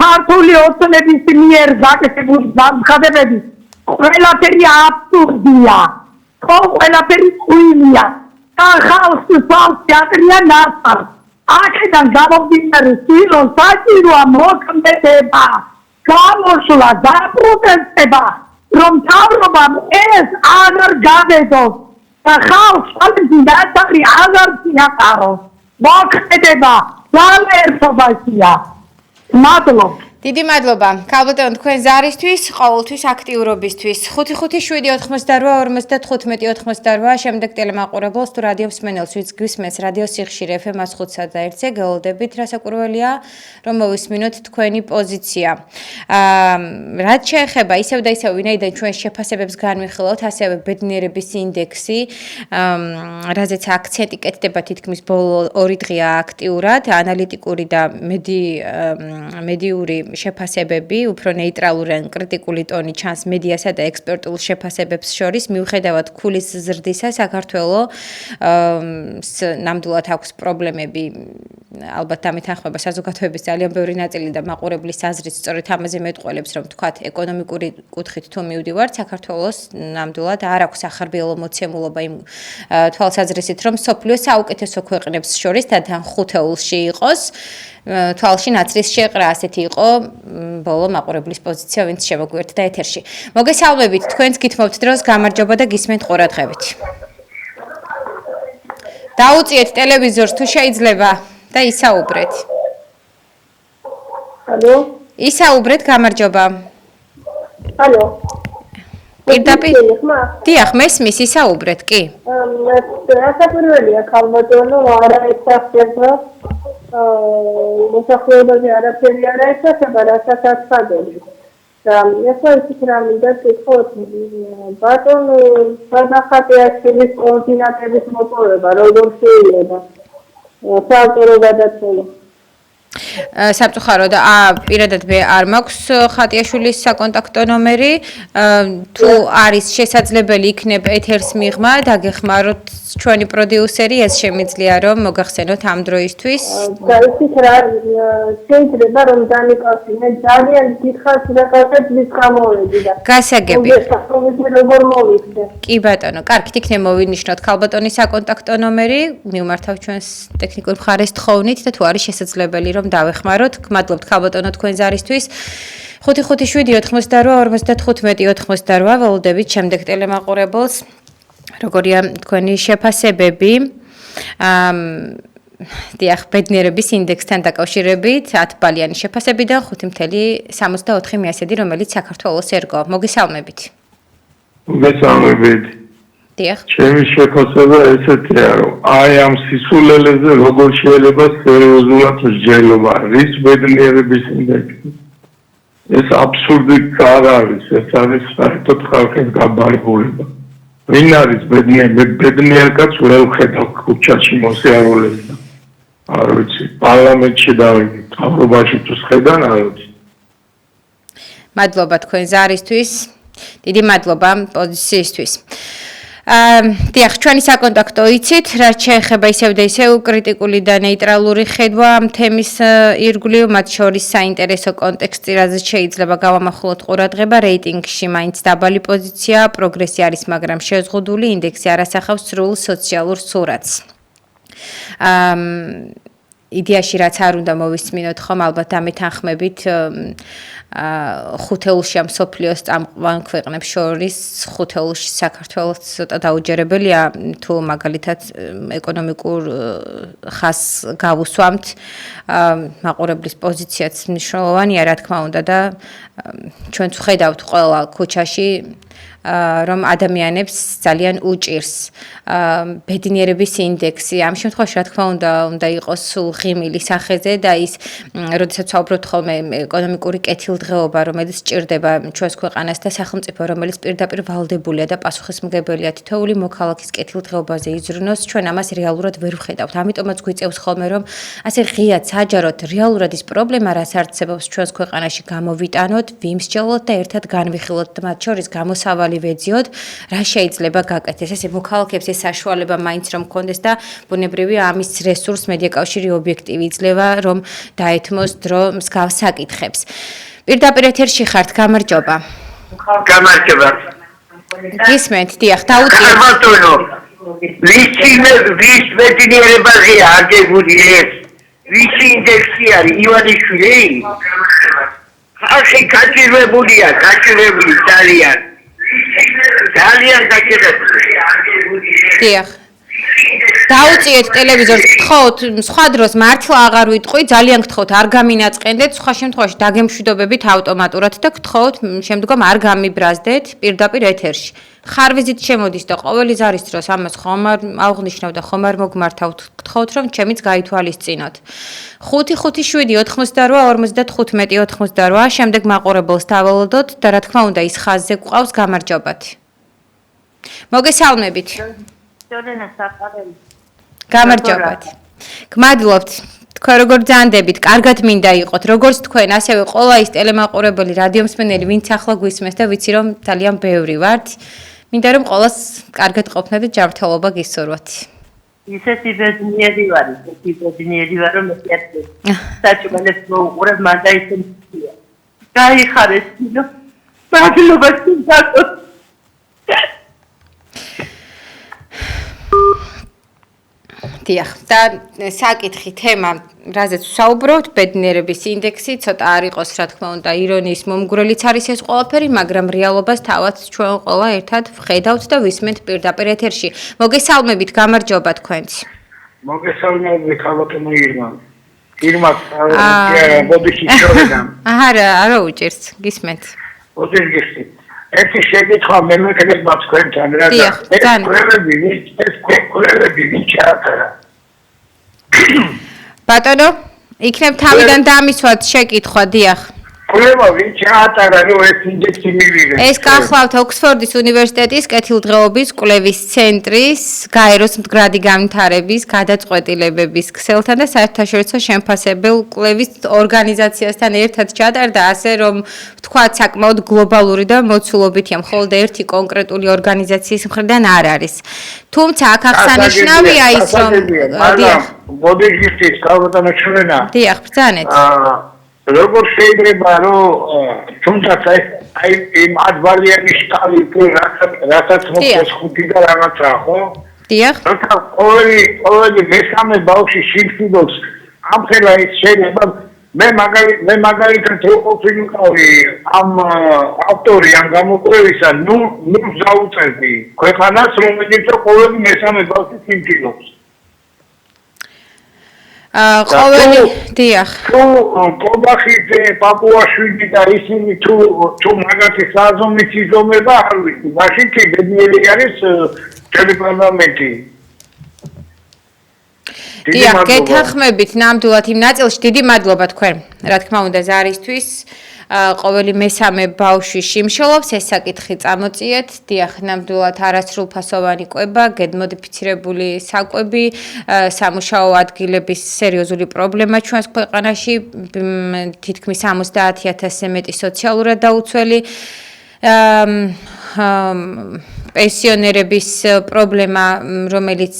ქართული ოცნების მიერ გაკეთებული დამხადებები ყველაფერი აბსურდია. ხო ყველაფერი ყუილია. და ხალხს ფალსია ნასტარ. აქედან გამომდინარე სილო საჭიროა მოქმედება. გამოსვლა დაპროტესტება რომ თავრობამ ეს აღარ გავედოს და ხალხს დაწარი აღარ შეაყაროს მოქმედება ძალაერთობაშია. მადლობა. დიდი მადლობა. ქალბატონო, თქვენ ზარისთვის, ყოველთვის აქტიურობისთვის. 558-88-58 შემდეგ ტელემაყურებელს თუ რადიო მსმენელს ვიც გვისმენს რადიო სიხშირე FM 105.1-ზე გელოდებით, რასაკვირველია, რომ მოვისმინოთ თქვენი პოზიცია. რაც შეეხება ისევ და ისევ ვინაიდან ჩვენ შეფასებებს განვიხილავთ, ასევე ბედნიერების ინდექსი, რაზეც აქცენტი კეთდება თითქმის ბოლო 2 დღეა აქტიურად, ანალიტიკური და მედიური შეფასებები, უფრო ნეიტრალური ან კრიტიკული ტონი ჩანს მედიასა და ექსპერტულ შეფასებებს შორის, მიუხედავად ქულის ზრდისა, საქართველოს ნამდვილად აქვს პრობლემები. ალბათ ამით ახმება საზოგადოების ძალიან ბევრი ნაწილი და მაყურებლის აზრით სწორედ ამაზე მეტყველებს, რომ თქვათ, ეკონომიკური კუთხით თუ მივდივართ, საქართველოს ნამდვილად არ აქვს ახარბიელო მოცემულობა იმ თვალსაზრისით, რომ მსოფლიოს საუკეთესო ქვეყნებს შორის და ხუთეულში იყოს. თვალში ნაცრის შეყრა, ასეთი იყო ბოლო მაყურებლის პოზიცია, ვინც შემოგვიერთდა ეთერში. მოგესალმებით, თქვენს გითმობთ დროს, გამარჯობა და გისმენთ ყურადღებით. დაუწიეთ ტელევიზორს თუ შეიძლება და ისაუბრეთ. ალო? ისაუბრეთ, გამარჯობა. ალო? პირდაპირ? დიახ, მესმის, ისაუბრეთ, კი. რასაკვირველია, ქალბატონო, არა ეცახება. მოსახლეობაზე არაფერი არ აეცახება, რასაც აცხადებს. და ახლა ისიც რა მინდა გითხოთ, ბატონო, გადახატიაშვილის კოორდინატების მოპოვება, როგორ შეიძლება? საავტორო გადაცემა. სამწუხაროდ, პირადად მე არ მაქვს ხატიაშვილის საკონტაქტო ნომერი, თუ არის შესაძლებელი იქნებ ეთერს მიღმა, დაგეხმაროთ ჩვენი პროდიუსერი, ეს შემიძლია რომ მოგახსენოთ ამ დროისთვის. და ისიც რა შეიძლება რომ დამიკავშირდეთ ძალიან დიდხანს დაკავშირების გამოვედი და გასაგები. როგორ მოვიქცე? კი ბატონო, კარგით იქნება მოვინიშნოთ ქალბატონის საკონტაქტო ნომერი, მივმართავ ჩვენს ტექნიკურ მხარეს თხოვნით და თუ არის შესაძლებელი რომ დავეხმაროთ. მადლობთ ქალბატონო თქვენ ზარისთვის. 557-88-95-88 ველოდებით შემდეგ ტელემაყურებელს. როგორია თქვენი შეფასებები? დიახ, ბედნიერების ინდექსთან დაკავშირებით 10 ბალიანი შეფასებიდან 5.64 მიასედი, რომელიც საქართველოს ერგო. მოგესალმებით. მოგესალმებით. დიახ. ჩემი შეფასება ესეთია, რომ აი ამ სისულელეზე როგორ შეიძლება სერიოზულად მსჯელობა რის ბედნიერების ინდექსი. ეს აბსურდი არ არის, ეს არის საერთოდ ხალხის გაბარგულება. ვინ არის ბედნიერ კაცს ვერ ვხედავ ქუჩაში მოსიარულეს. არ ვიცი, პარლამენტში დავიდე, მთავრობაში თუ შედან არ ვიცი. მადლობა თქვენ ზარისთვის. დიდი მადლობა პოზიციისთვის. დიახ, ჩვენი საკონტაქტო იცით, რაც შეეხება ისევ და ისევ კრიტიკული და ნეიტრალური ხედვა ამ თემის ირგვლივ, მათ შორის საინტერესო კონტექსტი, რაზეც შეიძლება გავამახვილოთ ყურადღება, რეიტინგში მაინც დაბალი პოზიცია, პროგრესი არის, მაგრამ შეზღუდული, ინდექსი არ ასახავს სრულ სოციალურ სურათს. იდეაში რაც არ უნდა მოვისმინოთ ხომ, ალბათ ამით ახმებით ხუთეულში ამ სოფლიოს წამყვან ქვეყნებს შორის ხუთეულში საქართველოს ცოტა დაუჯერებელია თუ მაგალითად ეკონომიკურ ხასს გავუსვამთ მაყურებლის პოზიციაც მნიშვნელოვანია რა თქმა უნდა და ჩვენც ვხედავთ ყველა ქუჩაში რომ ადამიანებს ძალიან უჭირს ბედნიერების ინდექსი. ამ შემთხვევაში რა თქმა უნდა იყოს სულ ღიმილი სახეზე და ის როდესაც ვაუბრობთ ხოლმე ეკონომიკური კეთილდღეობა, რომელიც ჭირდება ჩვენს ქვეყანას და სახელმწიფო, რომელიც პირდაპირ ვალდებულია და პასუხისმგებელია თითოეული მოქალაქის კეთილდღეობაზე იზრუნოს, ჩვენ ამას რეალურად ვერ ვხედავთ. ამიტომაც გვიწევს ხოლმე რომ ასე ღიად საჯაროდ რეალურად ის პრობლემა, რაც არსებობს ჩვენს ქვეყანაში, გამოვიტანოთ, ვიმსჯელოთ და ერთად განვიხილოთ, მათ შორის გამოსავალი ვეძიოთ, რა შეიძლება გაკეთდეს. ესე მოქალაქეებს ეს საშუალება მაინც რომ მქონდეს და ბუნებრივია ამის რესურს მედიაკავშირი ობიექტივი იძლევა რომ დაეთმოს დრო მსგავს საკითხებს. პირდაპირ ეთერში ხართ, გამარჯობა. გამარჯობა. გისმენთ, დიახ, დაუწიეთ. ბატონო, ვის ბედნიერებაზე აგებული ეს? ვისი ინდექსი არის? ივანიშვილი? ხალხი გაჭირვებულია, გაჭირვებული ძალიან. ძალიან გაჭირვებული. დიახ. დაუწიეთ ტელევიზორს, გთხოვთ, სხვა დროს მართლა აღარ ვიტყვი, ძალიან გთხოვთ, არ გამინაწყენდეთ, სხვა შემთხვევაში დაგემშვიდობებით ავტომატურად და გთხოვთ, შემდგომ არ გამიბრაზდეთ პირდაპირ ეთერში. ხარვეზით შემოდის და ყოველი ზარის დროს ამას ხომ არ აღნიშნავ და ხომ არ მოგმართავთ, გთხოვთ რომ ჩემიც გაითვალისწინოთ. 5-5-7-98-55-88, შემდეგ მაყურებელს დავალოდოთ და რა თქმა უნდა ის ხაზზე გვყავს, გამარჯობათ. მოგესალმებით. გამარჯობათ. გმადლობთ. თქვენ როგორ ბრძანდებით, კარგად მინდა იყოთ, როგორც თქვენ, ასევე ყველა ის ტელემაყურებელი, რადიომსმენელი, ვინც ახლა გვისმენს და ვიცი რომ ძალიან ბევრი ვართ. მინდა რომ ყველას კარგად ყოფნა და ჯანმრთელობა გისურვოთ. ისეთი ბედნიერი ვარ, რომ მეცადე. საჭმელებს მოუყურებ, მან და ისე მწია. გაიხარეს, ნო. მადლობა სინდაკო. დიახ, და საკითხი თემა, რაზეც ვსაუბრობთ, ბედნიერების ინდექსი, ცოტა არ იყოს, რა თქმა უნდა, ირონიის მომგვრელიც არის ეს ყველაფერი, მაგრამ რეალობას თავად ჩვენ ყველა ერთად ვხედავთ და ვისმენთ პირდაპირ ეთერში. მოგესალმებით, გამარჯობა თქვენც. მოგესალმებით, ბატონო ირმა. ირმა, ბოდიში შორიდან. არა უჭირს, გისმენთ. ბოდიში გიხდით. ერთი შეკითხვა მე მეკითხება თქვენთან რა და ეს კურები ვიჩაარა. ბატონო, იქნებ თავიდან დამისვათ შეკითხვა, დიახ. კურება ვიჩაარა, რომ ეს ინდექსი მივიღე. ეს გახლავთ ოქსფორდის უნივერსიტეტის კეთილდღეობის კვლევის ცენტრის გაეროს მდგრადი განვითარების გადაწყვეტილებების ქსელთან და საერთაშორისო შემფასებელ კვლევის ორგანიზაციასთან ერთად ჩატარდა, ასე რომ ვთქვათ, საკმაოდ გლობალური და მოცულობითია, მხოლოდ ერთი კონკრეტული ორგანიზაციის მხრიდან არ არის. თუმცა აქ აღსანიშნავია ის, რომ დიახ, ბოდიში გავუტანო ჩვენა. დიახ, ბრძანეთ. როგორ შეიძლება რომ თუნდაც აი იმ ადვალიანი შტაბი რასაც მოხდეს 5 და რაღაცა ხო? დიახ. როცა ყოველი მესამე ბავშვი შიმშილობს ამხელა ის შეიძლება მე მაგალითად ვიყავი ამ ავტორი ამ გამოკვლევისა ნუ ზაუწერდი ქვეყანას რომელიც ყოველი მესამე ბავშვი შიმშილობს. ყოველი დიახ. კობახიძე, პაპუაშვილი და ისინი თუ მაგათი საზომით იზომება არ ვიცი. მაშინ კი ბედნიერი არის ტელეპარლამენტი. დიახ, გეთანხმებით ნამდვილად იმ ნაწილში დიდი მადლობა თქვენ. რა თქმა უნდა ზარისთვის ყოველი მესამე ბავშვი შიმშილობს, ეს საკითხი წამოწიეთ. დიახ, ნამდვილად არასრულფასოვანი კვება, გენმოდიფიცირებული საკვები, სამუშაო ადგილების სერიოზული პრობლემა ჩვენს ქვეყანაში, თითქმის 70,000-ზე მეტი სოციალურად დაუცველი პენსიონერების პრობლემა, რომელზეც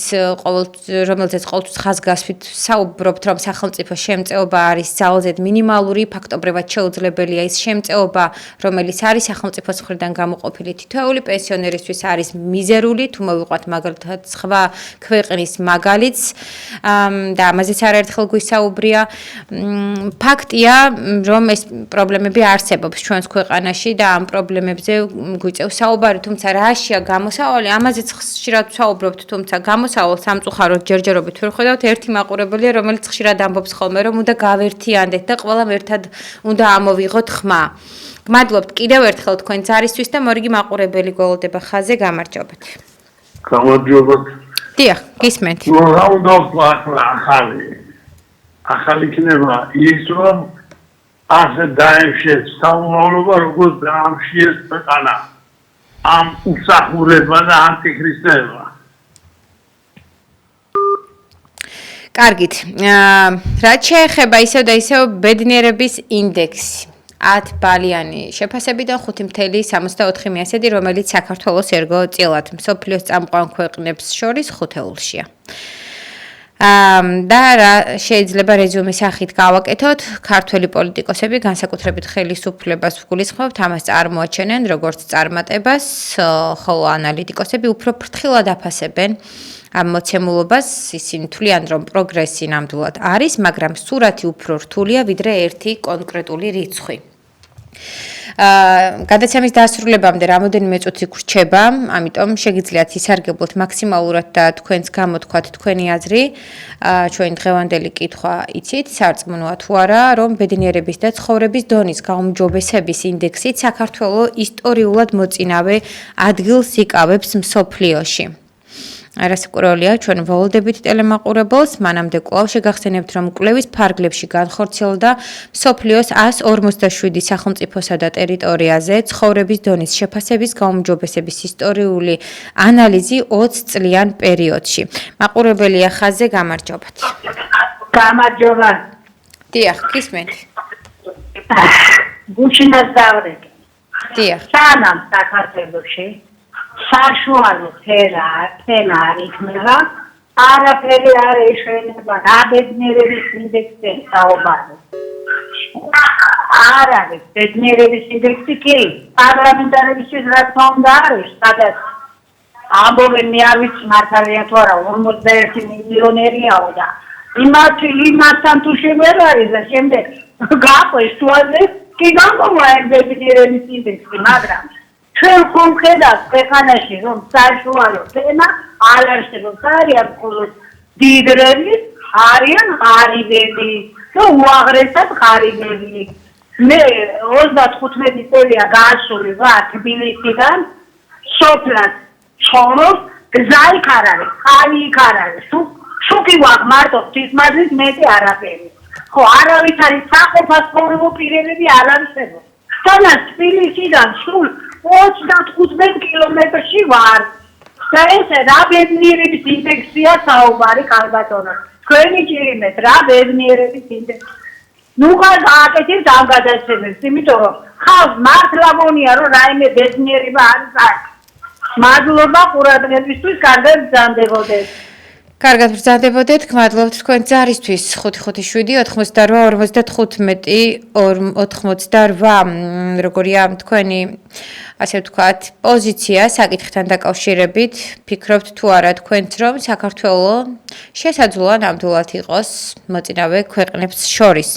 ყოველთვის ხაზგასვით საუბრობთ, რომ სახელმწიფო შემწეობა არის ძალზედ მინიმალური, ფაქტობრივად შეუძლებელია ის შემწეობა, რომელიც არის სახელმწიფოს მხრიდან გამოყოფილი თითოეული პენსიონერისთვის არის მიზერული, თუ მოვიყვათ მაგალითად სხვა ქვეყნის მაგალითს და ამაზეც არაერთხელ გვისაუბრია. ფაქტია, რომ ეს პრობლემები არსებობს ჩვენს ქვეყანაში და ამ პრობლემებზე გვიწევს საუბარი, თუმცა რაშია გამოსავალი, ამაზეც ხშირად ვსაუბრობთ, თუმცა გამოსავალს სამწუხაროდ ჯერჯერობით ვერ ხედავთ. ერთი მაყურებელია, რომელიც ხშირად ამბობს ხოლმე, რომ უნდა გავერთიანდეთ და ყველამ ერთად უნდა ამოვიღოთ ხმა. გმადლობთ კიდევ ერთხელ თქვენ ძალისთვის და მორიგი მაყურებელი გველოდება ხაზზე გამარჯობათ. გამარჯობათ. დიახ, გისმენთ. რა უნდა ვთქვა ახალი იქნება ის რომ ასე დაემშეს სამომავლობა როგორც დაამშიეს ქვეყანა ამ უსახურება და ანტიქრისტეობა. კარგით. რაც შეეხება ისევ და ისევ ბედნიერების ინდექსი 10 ბალიანი შეფასებიდან 5.64 მიასედი, რომელიც საქართველოს ერგო წილად მსოფლიოს წამყვან ქვეყნებს შორის ხუთეულშია. და რა შეიძლება რეზუმის სახით გავაკეთოთ, ქართველი პოლიტიკოსები განსაკუთრებით ხელისუფლებას ვგულისხმობთ, ამას წარმოაჩენენ როგორც წარმატებას, ხოლო ანალიტიკოსები უფრო ფრთხილად აფასებენ ამ მოცემულობას, ისინი თვლიან, რომ პროგრესი ნამდვილად არის, მაგრამ სურათი უფრო რთულია, ვიდრე ერთი კონკრეტული რიცხვი. გადაცემის დასრულებამდე რამოდენიმე წუთი გრჩება, ამიტომ შეგიძლიათ ისარგებლოთ მაქსიმალურად და თქვენს გამოთქვათ თქვენი აზრი. ჩვენ დღევანდელი კითხვა იცით, სარწმუნოა თუ არა, რომ ბედნიერების და ცხოვრების დონის გაუმჯობესების ინდექსით საქართველოს ისტორიულად მოწინავე ადგილს იკავებს მსოფლიოში. არასაკურველია ჩვენ ველოდებით ტელემაყურებელს, მანამდე კვლავ შეგახსენებთ, რომ კვლევის ფარგლებში განხორციელდა მსოფლიოს 157 სახელმწიფოსა და ტერიტორიაზე ცხოვრების დონის შეფასების გაუმჯობესების ისტორიული ანალიზი 20 წლიან პერიოდში. მაყურებელია ხაზზე, გამარჯობათ. გამარჯობა. დიახ, გისმენთ. გუშინაც დავრეკე. დიახ. სანამ საქართველოში საშუალო ფენა იქნება, არაფერი არ ეშველება, რა ბედნიერების ინდექსზე საუბარი. არ არის ბედნიერების ინდექსი კი, პარლამენტარებისთვის რა თქმა უნდა არის, სადაც ამბობენ, მე არ ვიცი მართალია თუ არა, 41 მილიონერიაო და იმასთან თუ შევერ არის და შემდეგ გაყვეს თვალზე, კი გამოვლა ბედნიერების ინდექსი, მაგრამ ჩვენ ხომ ხედავთ ქვეყანაში, რომ საშუალო ფენა არ არსებობს, არიან მხოლოდ დიდრები, არიან ღარიბები და უაღრესად ღარიბები. მე 35 წელია გაასული ვარ თბილისიდან, სოფლად ცხოვრობ, გზა იქ არ არის, ხალი იქ არ არის, შუქი ვარ მარტო სისმაძის მეტი არაფერი. ხო, არავის არის საყოფაცხოვრებო პირებები არ არსებობს. თანაც თბილისიდან სულ 25 კილომეტრში ვარ. და ეს რა ბედნიერების ინდექსია საუბარი, ქალბატონო. თქვენი ჭირიმეთ რა ბედნიერების ინდექსი. ნუ გააკეთეთ ამ გადაცემებს, იმიტომ რომ ხალხს მართლა გონია, რომ რაიმე ბედნიერება არის აქ. მადლობა ყურადღებისთვის, კარგად ბრძანდებოდეთ. კარგად ბრძანდებოდეთ, გმადლობთ თქვენ ძალისთვის. 557 45 88 როგორია თქვენი ასე ვთქვათ, პოზიცია საკითხთან დაკავშირებით, ფიქრობთ თუ არა თქვენც, რომ საქართველოს შესაძლოა ნამდვილად იყოს მოწინავე ქვეყნებს შორის.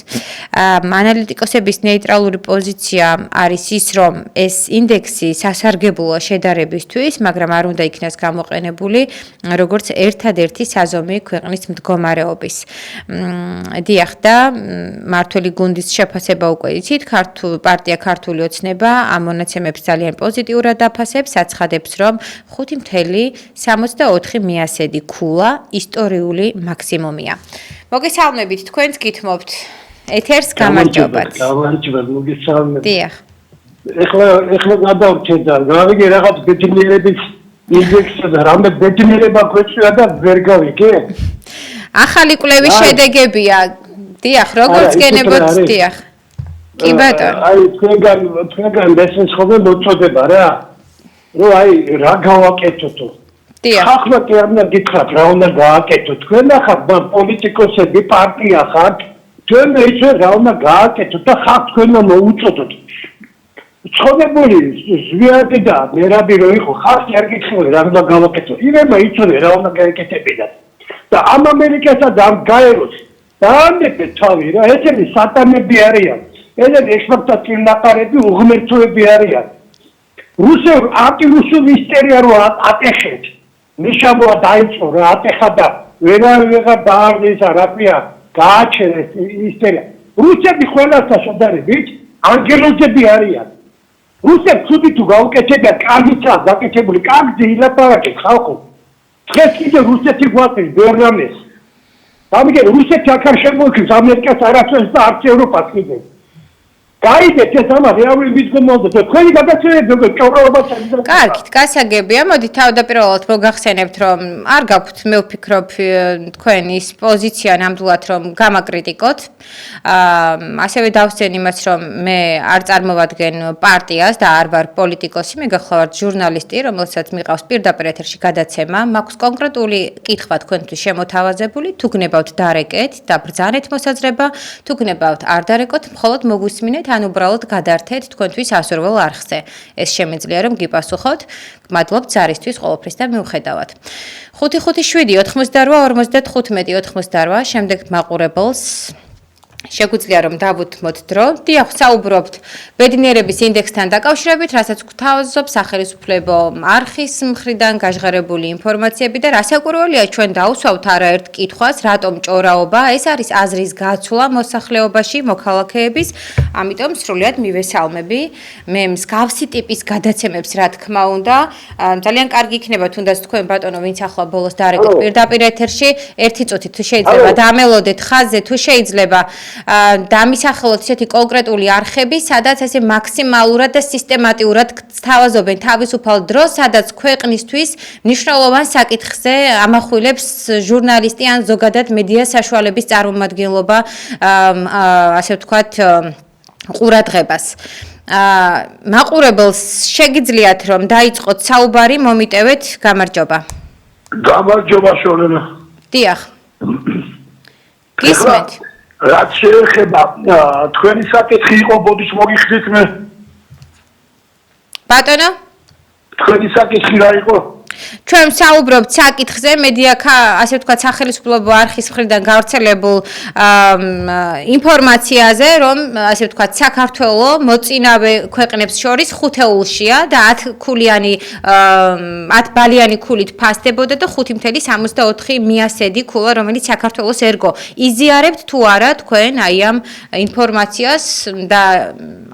ანალიტიკოსების ნეიტრალური პოზიცია არის ის, რომ ეს ინდექსი სასარგებლოა შედარებისთვის, მაგრამ არ უნდა იქნას გამოყენებული როგორც ერთადერთი საზომი ქვეყნის მდგომარეობის. დიახ და მართველი გუნდის შეფასება უკვე იცით, პარტია ქართული ოცნება ამ მონაცემებს ძალიან პოზიტიურად დაფასებს, აცხადებს, რომ 5.64 მიასედი ქულა ისტორიული მაქსიმუმია. მოგესალმებით, თქვენს გითმობთ. ეთერს გამარჯობათ. გამარჯობათ, მოგესალმებით. დიახ. ეხლა გადავჭერდა, გავიგე რაღაც ბედნიერების ინდექსი და რამე ბედნიერება გვეჭირა და ვერ გავიგე. ახალი კვლევის შედეგებია. დიახ, როგორც გენებოთ, დიახ. კი ბატონო. აი თქვენგან ესენს ხოლმე მოწოდება რა. რომ აი რა გავაკეთოთო. დიახ. ახლა კი არ უნდა გითხრათ რა უნდა გააკეთო. თქვენ ახლა პოლიტიკოსები პარტია ხართ. თქვენ ისე რა უნდა გააკეთოთ და ხალხს თქვენ მოუწოდოთ. ცხოვრებული ზვიადი და მერაბი რო იყო ხალხი არ გითხმოდა რა უნდა გავაკეთო. იმემა იცოდე რა უნდა გააკეთებინა. და ამ ამერიკასა და ამ გაეროს დაანებე თავი რა, ესენი სატანები არიან. ესენი ექსპორტაციული ნაყარები უღმერთოები არიან. ანტირუსული ისტერია რო ატეხეთ. მიშამოა დაიწყო რა ატეხა და ვეღარ დაარგეს არაფია გააჩერეს ისტერია. რუსები ყველასთან შედარებით ანგელოზები არიან. რუსებს ცუდი თუ გაუკეთებია, კარგიცაა გაკეთებული, კარგზე ილაპარაკეთ ხალხო. დღეს კიდე რუსეთი გვაწევს ბერნამეს. ამიტომ რუსეთი აქ არ შემოიქცევს ამერიკას არასდროს და არც ევროპას კიდე. გაიგეთ ეს ამა რეალური მიდგომაა და თქვენი გადაცემები ჭორაობაც არის. კარგით, გასაგებია. მოდი თავდაპირველად მოგახსენებთ, რომ არ გაქვთ, მე ვფიქრობ, თქვენი ის პოზიცია ნამდვილად რომ გამაკრიტიკოთ. ასევე დავსწენ იმას, რომ მე არ წარმოვადგენ პარტიას და არ ვარ პოლიტიკოსი, მე გახლავართ ჟურნალისტი, რომელსაც მიყავს პირდაპირ ეთერში გადაცემა. მაქვს კონკრეტული კითხვა თქვენთვის შემოთავაზებული, თუ გნებავთ დარეკეთ და ბრძანეთ მოსაზრება, თუ გნებავთ არ დარეკოთ, მხოლოდ მოგვისმინეთ ან უბრალოდ გადართეთ თქვენთვის ასურველ არხზე. ეს შემიძლია რომ გიპასუხოთ. მადლობთ ზარისთვის ყოველფრის და მიუხედავად. 557 88 55 88 შემდეგ მაყურებელს შეგვიძლია რომ დავუთმოთ დრო. დიახ, საუბრობთ ბედნიერების ინდექსთან დაკავშირებით, რასაც გვთავაზობ სახელმწიფო არხის მხრიდან გაჟღერებული ინფორმაციები და რასაკვირველია ჩვენ დავუსვავთ არაერთ კითხვას, რატომ ჭორაობა? ეს არის აზრის გაცვლა მოსახლეობაში, მოქალაქეების, ამიტომ სრულიად მივესალმები. მე მსგავსი ტიპის გადაცემებს, რა თქმა უნდა, ძალიან კარგი იქნება თუნდაც თქვენ ბატონო, ვინც ახლა ბოლოს დარეკეთ პირდაპირ ეთერში, ერთი წუთი თუ შეიძლება დამელოდეთ ხაზზე, თუ შეიძლება დამისახელოთ ისეთი კონკრეტული არხები, სადაც ესე მაქსიმალურად და სისტემატიურად გთავაზობენ თავისუფალ დროს, სადაც ქვეყნისთვის მნიშვნელოვან საკითხზე ამახვილებს ჟურნალისტი ან ზოგადად მედია საშუალების წარმომადგენლობა, ასე ვთქვათ, ყურადღებას. მაყურებელს შეგიძლიათ რომ დაიწყოთ საუბარი, მომიტევეთ, გამარჯობა. გამარჯობა შორენა. დიახ. გისმენთ. რაც შეეხება თქვენი საკითხი იყო, ბოდიშ მოგიხდით მე. ბატონო? თქვენი საკითხი რა იყო? ჩვენ საუბრობთ საკითხზე, მედიაქა, ასე ვთქვათ, სახელმწიფო არხის მხრიდან გავრცელებულ ინფორმაციაზე, რომ ასე ვთქვათ, საქართველოს მოწინავე ქვეყნებს შორის ხუთეულშია და 10 ბალიანი ქულით ფასდებოდა და 5.64 მიასედი ქულა, რომელიც საქართველოს ერგო. იზიარებთ თუ არა თქვენ აი ამ ინფორმაციას და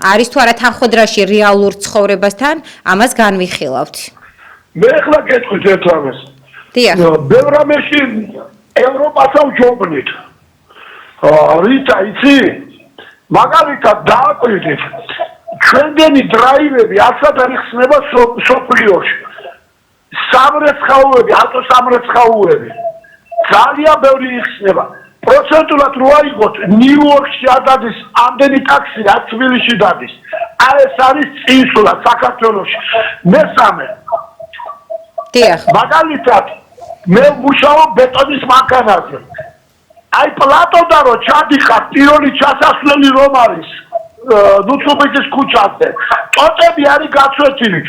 არის თუ არა თანხმდრაში რეალურ ცხოვრებასთან, ამას განვიხილავთ. მე ახლა გეტყვით ერთ რამეს. დიახ. ბევრ რამეში ევროპასა ვჯობნით. რიცა იცი? მაგალითად დააკვირდით. ჩვენი დრაივები ასად არ იხსნება სოფლიოში. სამრეცხაოები, ავტოსამრეცხაოები. ძალიან ბევრი იხსნება. პროცენტულად რო აიღოთ, ნიუ-იორკში ადადის ამდენი ტაქსი, რაც თბილისში დადის. ეს არის წინსვლა საქართველოში. მესამე მაგალითად მე ვმუშაობ ბეტონის მანქანაზე. აი პლატოდან რო ჩადიხარ პირველი ჩასასვლელი რომ არის ნუცუბიძის ქუჩაზე. ტოტები არის გაცვეთილი.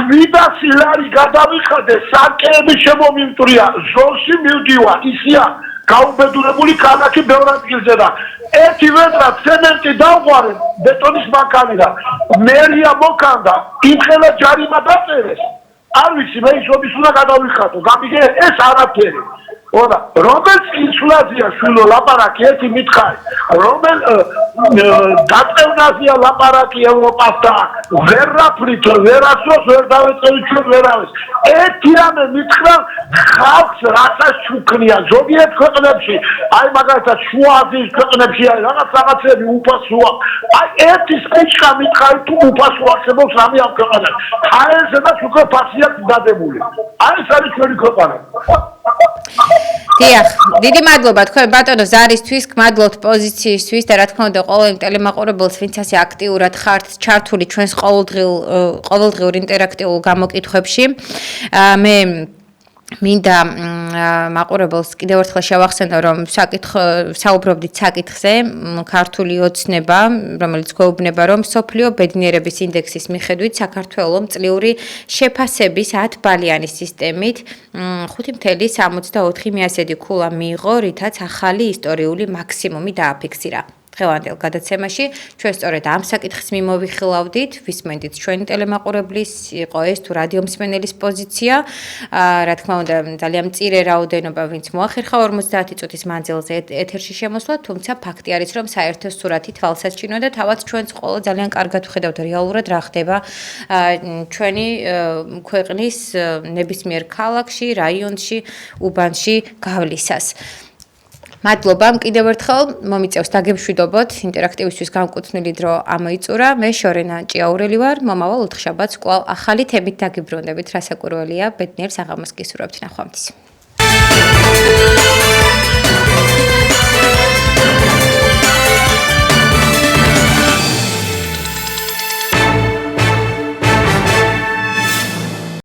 700 ლარი გადავიხადე, სარკეები შემომიმტრია, ზოლში მივდივარ, ისია გაუბედურებული ქალაქი ბევრ ადგილზე და ერთი ვეტრა ცემენტი დავყარე ბეტონის მანქანიდან. მერია მოკანდა, იმხელა ჯარიმა დაწერეს. არ ვიცი მე ის ობის უნდა გადავიხადო, გამიგე ეს არაფერი. ოდა, რომელ წინსვლაზეა შვილო ლაპარაკი, ერთი მითხარი, რომელ დაწევნაზეა ლაპარაკი ევროპასთან, ვერაფრით, ვერასდროს ვერ დავეწევით ჩვენ ვერავის. ერთი რამე მითხრა, ხალხს რასაც ჩუქნია, ზოგიერთ ქვეყნებში, აი მაგალითად შუა აზიის ქვეყნებში არის რაღაცები უფასოა. აი ერთი სპეჩკა მითხარი თუ უფასო არსებობს რამე ამ ქვეყანაში. ხაერზედაც უკვე ფასი აქვს დადებული. აი ეს არის ჩვენი ქვეყანა. დიახ, დიდი მადლობა თქვენ ბატონო ზარისთვის, გმადლობთ პოზიციისთვის და რა თქმა უნდა ყოველ ტელემაყურებელს, ვინც ასე აქტიურად ხართ ჩართული ჩვენს ყოველდღიურ ინტერაქტიულ გამოკითხვებში. მე მინდა მაყურებელს კიდევ ერთხელ შევახსენო, რომ საუბრობდით საკითხზე, ქართული ოცნება, რომელიც გვეუბნება, რომ მსოფლიო ბედნიერების ინდექსის მიხედვით საქართველოს წლიური შეფასების 10 ბალიანი სისტემით 5.64 მიასედი ქულა მიიღო, რითაც ახალი ისტორიული მაქსიმუმი დააფიქსირა. დღევანდელ გადაცემაში. ჩვენ სწორედ ამ საკითხს მიმოვიხილავდით, ვისმენდით ჩვენი ტელემაყურებლის, იყო ეს თუ რადიო მსმენელის პოზიცია. Რა თქმა უნდა, ძალიან მწირე რაოდენობა, ვინც მოახერხა 50 წუთის მანძილზე ეთერში შემოსვლა, თუმცა ფაქტი არის, რომ საერთო სურათი თვალსაჩინოა და თავად ჩვენც ყველა ძალიან კარგად ვხედავთ რეალურად რა ხდება ჩვენი ქვეყნის ნებისმიერ ქალაქში, რაიონში, უბანში გავლისას. მადლობა კიდევ ერთხელ მომიწევს დაგემშვიდობოთ ინტერაქტივისთვის განკუთვნილი დრო ამოიწურა მე შორენა ჭიაურელი ვარ მომავალ ოთხშაბათს კვლავ ახალი თემით დაგიბრუნდებით რასაკვირველია ბედნიერ საღამოს გისურვებთ ნახვამდის